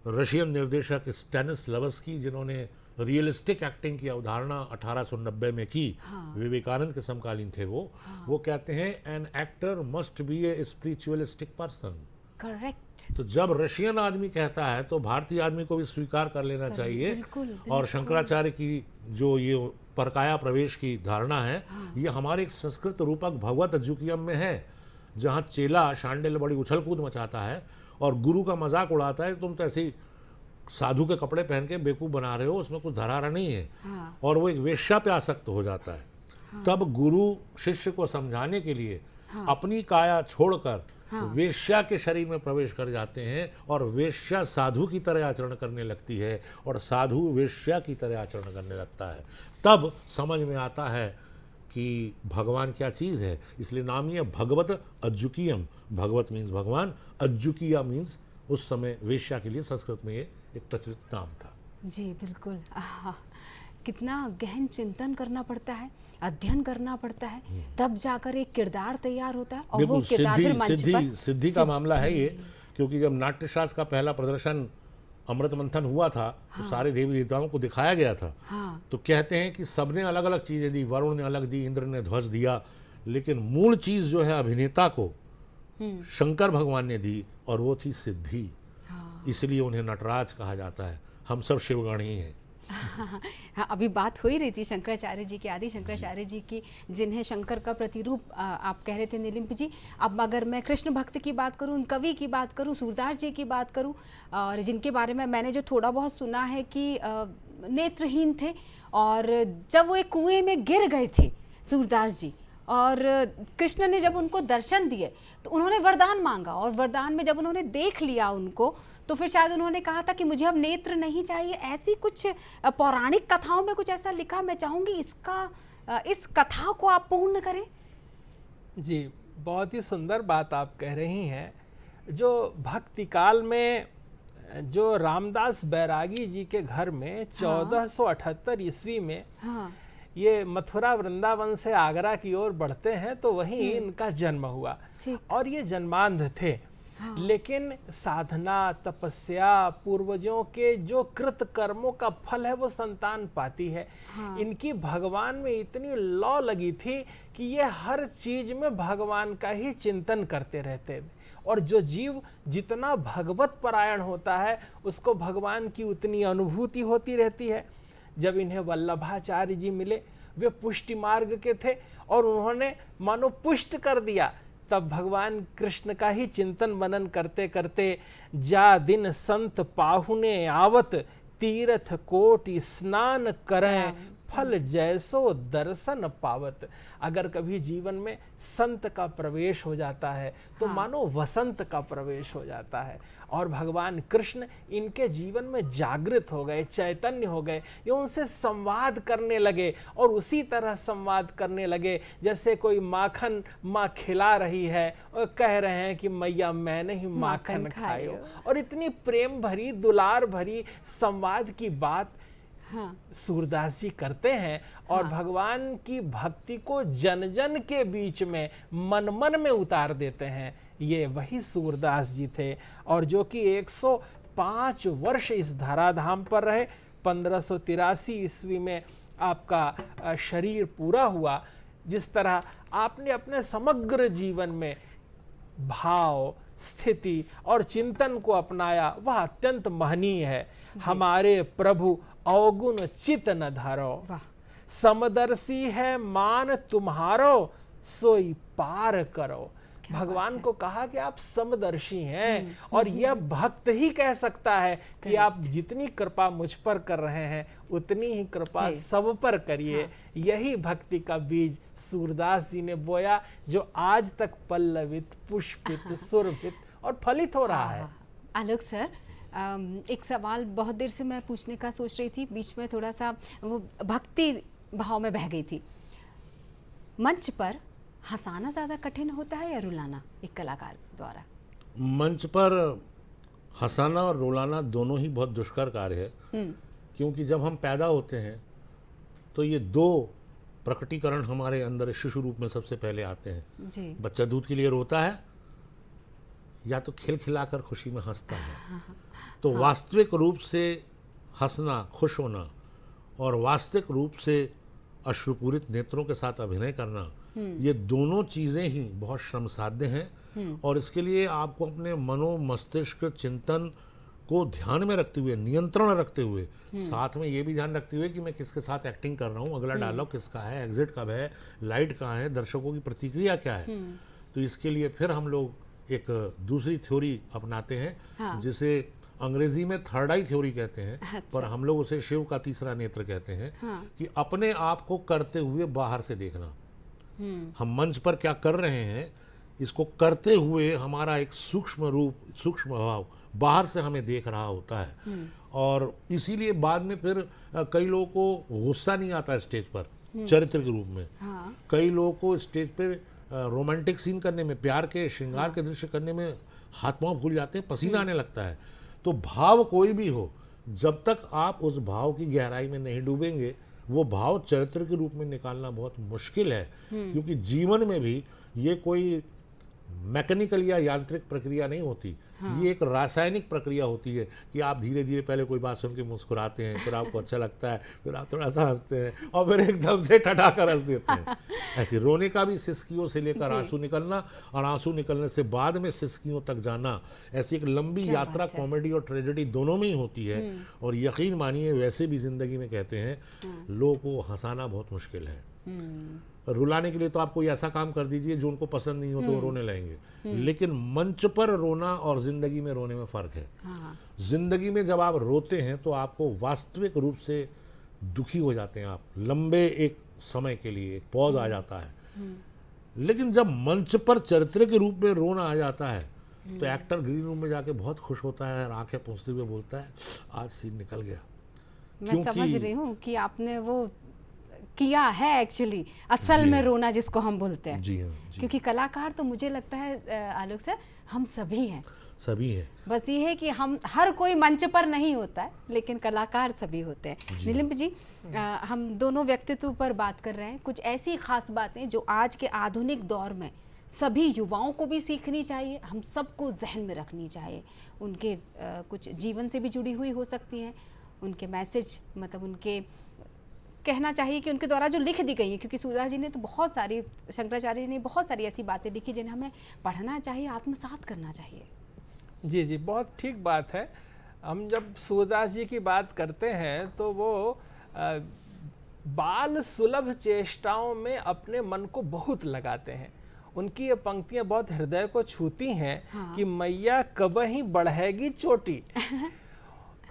रशियन निर्देशक स्टैनिस्लावस्की, जिन्होंने रियलिस्टिक एक्टिंग की अवधारणा 1890 में की, विवेकानंद के समकालीन थे वो कहते हैं an actor must be A spiritualistic person. Correct. तो जब रशियन आदमी कहता है तो भारतीय आदमी को भी स्वीकार कर लेना चाहिए। बिल्कुल, और शंकराचार्य की जो ये परकाया प्रवेश की धारणा है, ये हमारे एक संस्कृत रूपक भगवत अज्जुकियम में है, जहाँ चेला शांडिल्य बड़ी उछल कूद मचाता है और गुरु का मजाक उड़ाता है, तुम तो ऐसे ही साधु के कपड़े पहन के बेवकूफ़ बना रहे हो, उसमें कुछ धरारा नहीं है। और वो एक वेश्या पे आसक्त हो जाता है। तब गुरु शिष्य को समझाने के लिए अपनी काया छोड़कर वेश्या के शरीर में प्रवेश कर जाते हैं और वेश्या साधु की तरह आचरण करने लगती है और साधु वेश्या की तरह आचरण करने लगता है। तब समझ में आता है कि भगवान क्या चीज़ है। इसलिए नाम ही है भगवत अज्जुकियम। भगवत मीन्स भगवान, अज्जुकिया मीन्स उस समय वेश्या के लिए संस्कृत में ये एक प्रचलित नाम था। जी बिल्कुल। कितना गहन चिंतन करना पड़ता है, अध्ययन करना पड़ता है, तब जाकर एक किरदार तैयार होता है और वो बिल्कुल किरदार फिर मंच पर सिद्धि का मामला है ये। क्योंकि जब नाट्यशास्त्र का पहला प्रदर्शन अमृत मंथन हुआ था, तो सारे देवी देवताओं को दिखाया गया था। तो कहते हैं कि सबने अलग अलग चीज़ें दी, वरुण ने अलग दी, इंद्र ने ध्वज दिया, लेकिन मूल चीज़ जो है अभिनेता को शंकर भगवान ने दी और वो थी सिद्धि। इसलिए उन्हें नटराज कहा जाता है। हम सब शिवगण ही हैं। हाँ, अभी बात हो ही रही थी शंकराचार्य जी की, आदि शंकराचार्य जी की, जिन्हें शंकर का प्रतिरूप आप कह रहे थे नीलिम्प जी। अब अगर मैं कृष्ण भक्त की बात करूं, कवि की बात करूं, सूरदास जी की बात करूं, और जिनके बारे में मैंने जो थोड़ा बहुत सुना है कि नेत्रहीन थे और जब वो एक कुएं में गिर गए थे सूरदास जी, और कृष्ण ने जब उनको दर्शन दिए तो उन्होंने वरदान मांगा, और वरदान में जब उन्होंने देख लिया उनको, तो फिर शायद उन्होंने कहा था कि मुझे अब नेत्र नहीं चाहिए। ऐसी कुछ पौराणिक कथाओं में कुछ ऐसा लिखा, मैं चाहूँगी इस कथा को आप पूर्ण करें। जी, बहुत ही सुंदर बात आप कह रही हैं। जो भक्ति काल में जो रामदास बैरागी जी के घर में 1478 ईस्वी में ये मथुरा वृंदावन से आगरा की ओर बढ़ते हैं, तो वहीं इनका जन्म हुआ और ये जन्मांध थे। लेकिन साधना, तपस्या, पूर्वजों के जो कृत कर्मों का फल है वो संतान पाती है। इनकी भगवान में इतनी लौ लगी थी कि ये हर चीज में भगवान का ही चिंतन करते रहते थे, और जो जीव जितना भगवत परायण होता है उसको भगवान की उतनी अनुभूति होती रहती है। जब इन्हें वल्लभाचार्य जी मिले, वे पुष्टि मार्ग के थे और उन्होंने मानो पुष्ट कर दिया। तब भगवान कृष्ण का ही चिंतन मनन करते करते जा दिन संत पाहुने आवत, तीर्थ कोटि स्नान करें, फल जैसो दर्शन पावत। अगर कभी जीवन में संत का प्रवेश हो जाता है तो मानो वसंत का प्रवेश हो जाता है, और भगवान कृष्ण इनके जीवन में जागृत हो गए, चैतन्य हो गए। ये उनसे संवाद करने लगे और उसी तरह संवाद करने लगे जैसे कोई माखन माँ खिला रही है और कह रहे हैं कि मैया मैंने ही माखन खायो। और इतनी प्रेम भरी, दुलार भरी संवाद की बात सूरदास जी करते हैं, और भगवान की भक्ति को जन जन के बीच में, मन मन में उतार देते हैं। ये वही सूरदास जी थे, और जो कि 105 वर्ष इस धराधाम पर रहे। 1583 ईस्वी में आपका शरीर पूरा हुआ। जिस तरह आपने अपने समग्र जीवन में भाव, स्थिति और चिंतन को अपनाया, वह अत्यंत महनीय है। हमारे प्रभु अवगुण चित न धरो, वाह। समदर्शी है मान तुम्हारो, सोई पार करो। भगवान को कहा कि आप समदर्शी हैं, और यह भक्त ही कह सकता है कि आप जितनी कृपा मुझ पर कर रहे हैं उतनी ही कृपा जी। सब पर करिए। यही भक्ति का बीज सूरदास जी ने बोया, जो आज तक पल्लवित, पुष्पित, सुरभित और फलित हो रहा है। आलोक सर, एक सवाल बहुत देर से मैं पूछने का सोच रही थी, बीच में थोड़ा सा वो भक्ति भाव में बह गई थी। मंच पर हंसाना ज़्यादा कठिन होता है या रुलाना एक कलाकार द्वारा? मंच पर हंसाना और रुलाना दोनों ही बहुत दुष्कर कार्य है, क्योंकि जब हम पैदा होते हैं तो ये दो प्रकटीकरण हमारे अंदर शिशु रूप में सबसे पहले आते हैं। जी। बच्चा दूध के लिए रोता है या तो खिलखिलाकर खुशी में हंसता है। तो वास्तविक रूप से हंसना, खुश होना और वास्तविक रूप से अश्रुपूरित नेत्रों के साथ अभिनय करना, ये दोनों चीज़ें ही बहुत श्रम साध्य हैं। और इसके लिए आपको अपने मनो मस्तिष्क चिंतन को ध्यान में रखते हुए, नियंत्रण रखते हुए, साथ में ये भी ध्यान रखते हुए कि मैं किसके साथ एक्टिंग कर रहा हूँ, अगला डायलॉग किसका है, एग्जिट कब है, लाइट कहाँ है, दर्शकों की प्रतिक्रिया क्या है। तो इसके लिए फिर हम लोग एक दूसरी थ्योरी अपनाते हैं, जिसे अंग्रेजी में थर्ड आई थ्योरी कहते हैं। अच्छा। पर हम लोग उसे शिव का तीसरा नेत्र कहते हैं। कि अपने आप को करते हुए बाहर से देखना। हम मंच पर क्या कर रहे हैं इसको करते हुए हमारा एक सूक्ष्म रूप, सूक्ष्म भाव बाहर से हमें देख रहा होता है। और इसीलिए बाद में फिर कई लोगों को गुस्सा नहीं आता स्टेज पर चरित्र के रूप में। कई लोगों को स्टेज पे रोमांटिक सीन करने में, प्यार के श्रृंगार के दृश्य करने में हाथ पांव फूल जाते हैं, पसीना आने लगता है। तो भाव कोई भी हो, जब तक आप उस भाव की गहराई में नहीं डूबेंगे, वो भाव चरित्र के रूप में निकालना बहुत मुश्किल है। क्योंकि जीवन में भी ये कोई मैकेनिकल या यांत्रिक प्रक्रिया नहीं होती। ये एक रासायनिक प्रक्रिया होती है कि आप धीरे धीरे पहले कोई बात सुन के मुस्कुराते हैं, फिर आपको अच्छा लगता है, फिर आप थोड़ा सा हंसते हैं और फिर एकदम से ठठाकर हंस देते हैं। ऐसे रोने का भी सिसकियों से लेकर आंसू निकलना और आंसू निकलने से बाद में सिसकियों तक जाना, ऐसी एक लंबी यात्रा कॉमेडी और ट्रेजेडी दोनों में ही होती है। और यकीन मानिए वैसे भी जिंदगी में कहते हैं लोगों को हंसाना बहुत मुश्किल है। रुलाने के लिए तो आप कोई ऐसा काम कर दीजिए जो उनको पसंद नहीं हो तो वो रोने लगेंगे। लेकिन मंच पर रोना और जिंदगी में रोने में फर्क है। जिंदगी में जब आप रोते हैं तो आपको वास्तविक रूप से दुखी हो जाते हैं, आप लंबे एक समय के लिए एक पॉज आ जाता है। लेकिन जब मंच पर चरित्र के रूप में रोना आ जाता है तो एक्टर ग्रीन रूम में जाके बहुत खुश होता है और आंखें पोंछते हुए बोलता है आज सीन निकल गया। मैं समझ रही हूँ कि आपने वो किया है एक्चुअली, असल में रोना जिसको हम बोलते हैं। जी हाँ, जी। क्योंकि कलाकार तो मुझे लगता है आलोक सर हम सभी हैं, सभी हैं। बस ये है कि हम हर कोई मंच पर नहीं होता है, लेकिन कलाकार सभी होते हैं। नीलिम जी, हम दोनों व्यक्तित्व पर बात कर रहे हैं। कुछ ऐसी खास बातें जो आज के आधुनिक दौर में सभी युवाओं को भी सीखनी चाहिए, हम सबको जहन में रखनी चाहिए। उनके कुछ जीवन से भी जुड़ी हुई हो सकती हैं, उनके मैसेज, मतलब उनके कहना चाहिए कि उनके द्वारा जो लिख दी गई हैं। क्योंकि सूरदास जी ने तो बहुत सारी, शंकराचार्य जी ने बहुत सारी ऐसी बातें लिखी जिन्हें हमें पढ़ना चाहिए, आत्मसात करना चाहिए। जी जी, बहुत ठीक बात है। हम जब सूरदास जी की बात करते हैं तो वो बाल सुलभ चेष्टाओं में अपने मन को बहुत लगाते हैं। उनकी ये पंक्तियां बहुत हृदय को छूती हैं। कि मैया कब ही बढ़ेगी चोटी।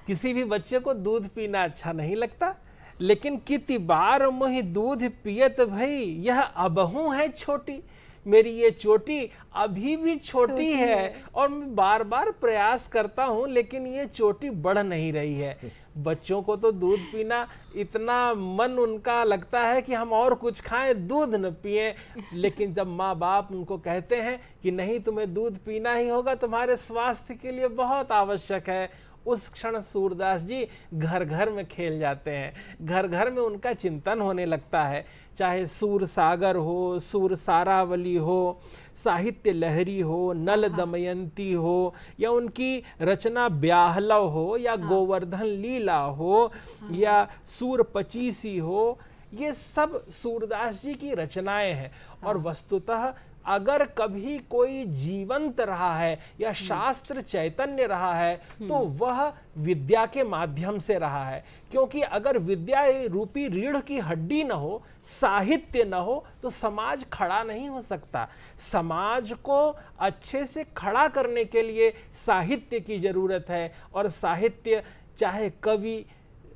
किसी भी बच्चे को दूध पीना अच्छा नहीं लगता, लेकिन कितनी बार मोहि दूध पियत भई यह अबहू है छोटी। मेरी ये चोटी अभी भी छोटी है और मैं बार बार प्रयास करता हूँ, लेकिन ये चोटी बढ़ नहीं रही है। बच्चों को तो दूध पीना इतना मन उनका लगता है कि हम और कुछ खाएं, दूध न पिएं। लेकिन जब माँ बाप उनको कहते हैं कि नहीं, तुम्हें दूध पीना ही होगा, तुम्हारे स्वास्थ्य के लिए बहुत आवश्यक है, उस क्षण सूरदास जी घर घर में खेल जाते हैं। घर घर में उनका चिंतन होने लगता है। चाहे सूर सागर हो, सूर सारावली हो, साहित्य लहरी हो, नल दमयंती हो, या उनकी रचना ब्याहलव हो, या गोवर्धन लीला हो, या सूर पचीसी हो, ये सब सूरदास जी की रचनाएं हैं। और वस्तुतः अगर कभी कोई जीवंत रहा है या शास्त्र चैतन्य रहा है तो वह विद्या के माध्यम से रहा है, क्योंकि अगर विद्या रूपी रीढ़ की हड्डी न हो, साहित्य न हो, तो समाज खड़ा नहीं हो सकता। समाज को अच्छे से खड़ा करने के लिए साहित्य की जरूरत है, और साहित्य चाहे कवि,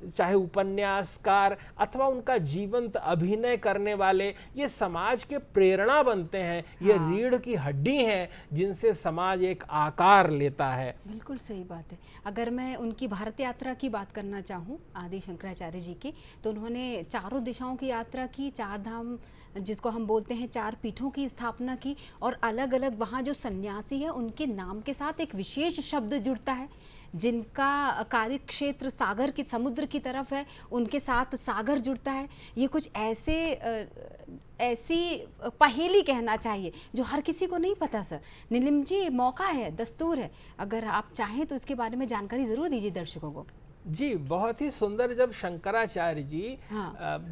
चाहे उपन्यासकार अथवा उनका जीवंत अभिनय करने वाले, ये समाज के प्रेरणा बनते हैं। ये रीढ़ की हड्डी हैं जिनसे समाज एक आकार लेता है। बिल्कुल सही बात है। अगर मैं उनकी भारत यात्रा की बात करना चाहूँ, आदि शंकराचार्य जी की, तो उन्होंने चारों दिशाओं की यात्रा की, चार धाम जिसको हम बोलते हैं, चार पीठों की स्थापना की, और अलग अलग वहाँ जो सन्यासी है उनके नाम के साथ एक विशेष शब्द जुड़ता है। जिनका कार्य क्षेत्र सागर की, समुद्र की तरफ है, उनके साथ सागर जुड़ता है। ये कुछ ऐसी पहेली कहना चाहिए जो हर किसी को नहीं पता। सर नीलिम जी, मौका है, दस्तूर है, अगर आप चाहें तो इसके बारे में जानकारी जरूर दीजिए दर्शकों को। जी, बहुत ही सुंदर। जब शंकराचार्य जी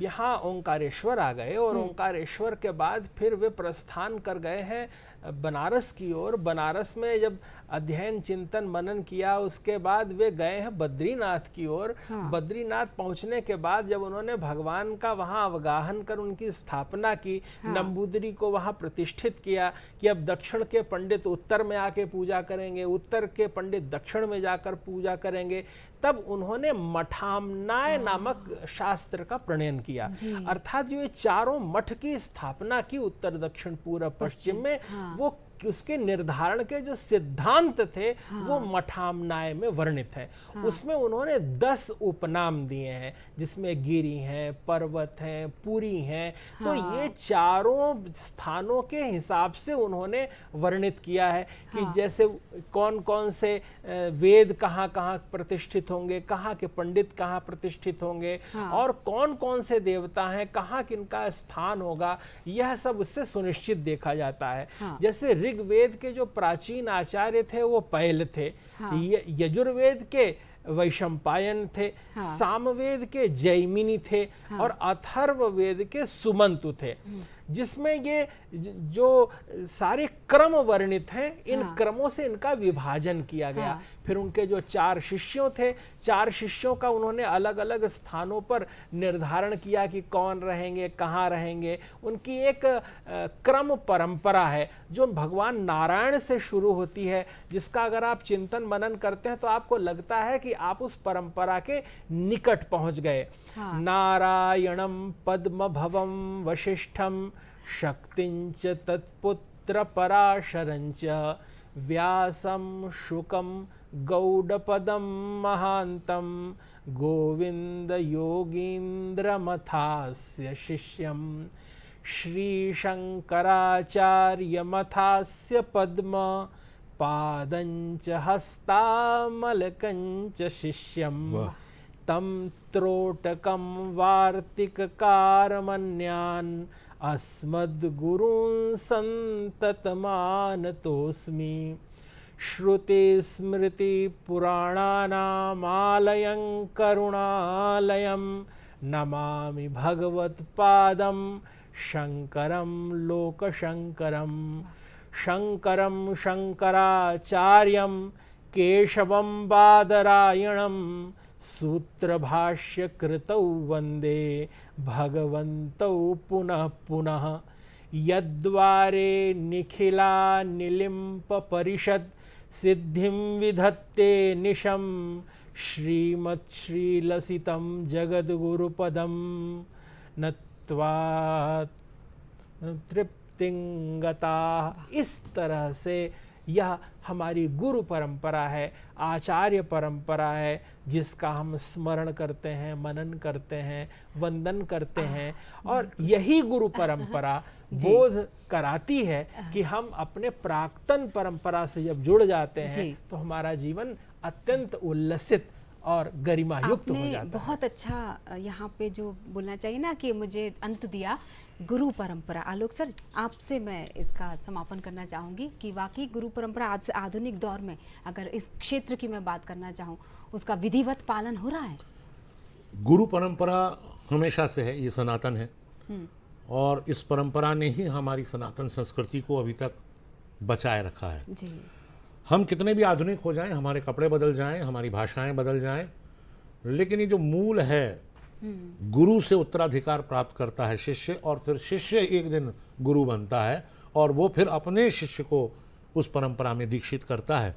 यहाँ ओंकारेश्वर आ गए, और ओंकारेश्वर के बाद फिर वे प्रस्थान कर गए हैं बनारस की ओर। बनारस में जब अध्ययन चिंतन मनन किया, उसके बाद वे गए हैं बद्रीनाथ की ओर। बद्रीनाथ पहुंचने के बाद जब उन्होंने भगवान का वहां अवगाहन कर उनकी स्थापना की, नंबूदरी को वहां प्रतिष्ठित किया कि अब दक्षिण के पंडित उत्तर में आके पूजा करेंगे, उत्तर के पंडित दक्षिण में जाकर पूजा करेंगे, तब उन्होंने मठामनाय नामक शास्त्र का प्रणयन किया। अर्थात जो ये चारों मठ की स्थापना की उत्तर दक्षिण पूर्व पश्चिम में, वो उसके निर्धारण के जो सिद्धांत थे वो मठामनाय में वर्णित है। उसमें उन्होंने 10 उपनाम दिए हैं, जिसमें गिरी हैं, पर्वत हैं, पुरी हैं। तो ये चारों स्थानों के हिसाब से उन्होंने वर्णित किया है कि जैसे कौन कौन से वेद कहाँ कहाँ प्रतिष्ठित होंगे, कहाँ के पंडित कहाँ प्रतिष्ठित होंगे, और कौन कौन से देवता हैं, कहाँ किनका स्थान होगा, यह सब उससे सुनिश्चित देखा जाता है। जैसे ऋग्वेद के जो प्राचीन आचार्य थे वो पैल थे, यजुर्वेद के वैशंपायन थे, सामवेद के जैमिनी थे, और अथर्ववेद के सुमंतु थे। जिसमें ये जो सारे क्रम वर्णित हैं, इन क्रमों से इनका विभाजन किया गया। फिर उनके जो 4 शिष्यों थे, 4 शिष्यों का उन्होंने अलग अलग स्थानों पर निर्धारण किया कि कौन रहेंगे, कहाँ रहेंगे। उनकी एक क्रम परंपरा है जो भगवान नारायण से शुरू होती है, जिसका अगर आप चिंतन मनन करते हैं तो आपको लगता है कि आप उस परंपरा के निकट पहुंच गए। नारायणम पद्म भवम वशिष्ठम शक्तिंच तत्पुत्र पराशरंच व्यासम शुकम गौडपदम महांतम गोविंद योगींद्र मथास्य शिष्यम श्री शंकराचार्य मथास्य पद्म पादंच हस्तामलकंच शिष्यम तम त्रोटकम वार्तिककारमन्यान् अस्मद्गुरून् सन्ततमानतोऽस्मि श्रुति स्मृति पुराणानामालयं करुणालयं नमामि भगवत्पादं शंकरं लोकशंकरं शंकरं शंकराचार्यं केशवं बादरायणं सूत्रभाष्यकृतौ वन्दे भगवन्तौ पुनः पुनः यद्वारे निखिला निलिम्प परिषद सिद्धिं विधत्ते निशं श्रीमत्श्रीलसितं जगद्गुरुपदं नत्वा तृप्तिंगता। इस तरह से यह हमारी गुरु परंपरा है, आचार्य परंपरा है, जिसका हम स्मरण करते हैं, मनन करते हैं, वंदन करते हैं। और यही गुरु परंपरा बोध कराती है कि हम अपने प्राक्तन परंपरा से जब जुड़ जाते हैं तो हमारा जीवन अत्यंत उल्लसित और गरिमा युक्त हो जाता है। बहुत अच्छा यहाँ पे जो बोलना चाहिए ना कि मुझे अंत दिया गुरु परंपरा। आलोक सर, आपसे मैं इसका समापन करना चाहूँगी कि वाकई गुरु परंपरा आज आधुनिक दौर में, अगर इस क्षेत्र की मैं बात करना चाहूँ, उसका विधिवत पालन हो रहा है? गुरु परंपरा हमेशा से है, ये सनातन है और इस परंपरा ने ही हमारी सनातन संस्कृति को अभी तक बचाए रखा है। जी हम कितने भी आधुनिक हो जाएं, हमारे कपड़े बदल जाएं, हमारी भाषाएं बदल जाएं, लेकिन ये जो मूल है, गुरु से उत्तराधिकार प्राप्त करता है शिष्य, और फिर शिष्य एक दिन गुरु बनता है और वो फिर अपने शिष्य को उस परंपरा में दीक्षित करता है।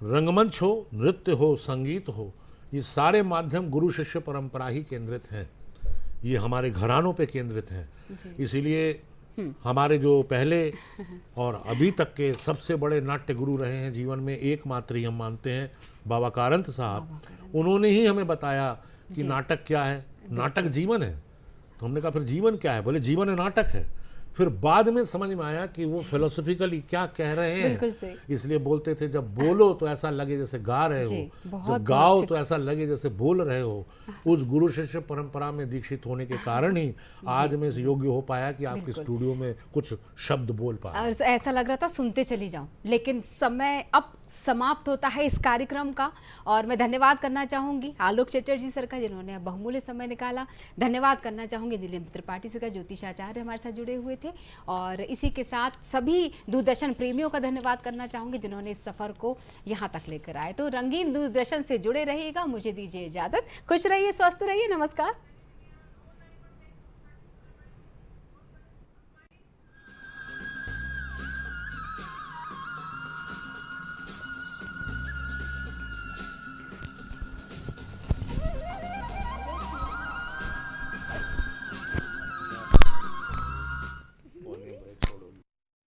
रंगमंच हो, नृत्य हो, संगीत हो, ये सारे माध्यम गुरु शिष्य परंपरा ही केंद्रित हैं, ये हमारे घरानों पे केंद्रित हैं। इसीलिए हमारे जो पहले और अभी तक के सबसे बड़े नाट्य गुरु रहे हैं जीवन में, एकमात्र ही हम मानते हैं बाबा कारंत साहब। उन्होंने ही हमें बताया कि नाटक क्या है, नाटक जीवन है। तो हमने कहा फिर जीवन क्या है? बोले जीवन नाटक है। फिर बाद में समझ में आया कि वो फिलोसफिकली क्या कह रहे बिल्कुल हैं। सही। इसलिए बोलते थे जब बोलो तो ऐसा लगे जैसे गा रहे जी, हो, बहुत जब गाओ बहुत तो ऐसा लगे जैसे बोल रहे हो। उस गुरु शिष्य परंपरा में दीक्षित होने के कारण ही आज मैं इस योग्य हो पाया कि आपके स्टूडियो में कुछ शब्द बोल पाया। और ऐसा लग रहा था सुनते चली जाऊं, लेकिन समय अब समाप्त होता है इस कार्यक्रम का। और मैं धन्यवाद करना चाहूंगी आलोक चटर्जी सर का, जिन्होंने बहुमूल्य समय निकाला। धन्यवाद करना चाहूंगी नीलम त्रिपाठी सर का, ज्योतिषाचार्य हमारे साथ जुड़े हुए थे। और इसी के साथ सभी दूरदर्शन प्रेमियों का धन्यवाद करना चाहूंगी जिन्होंने इस सफर को यहाँ तक लेकर आए। तो रंगीन दूरदर्शन से जुड़े रहिएगा। मुझे दीजिए इजाजत। खुश रहिए, स्वस्थ रहिए। नमस्कार।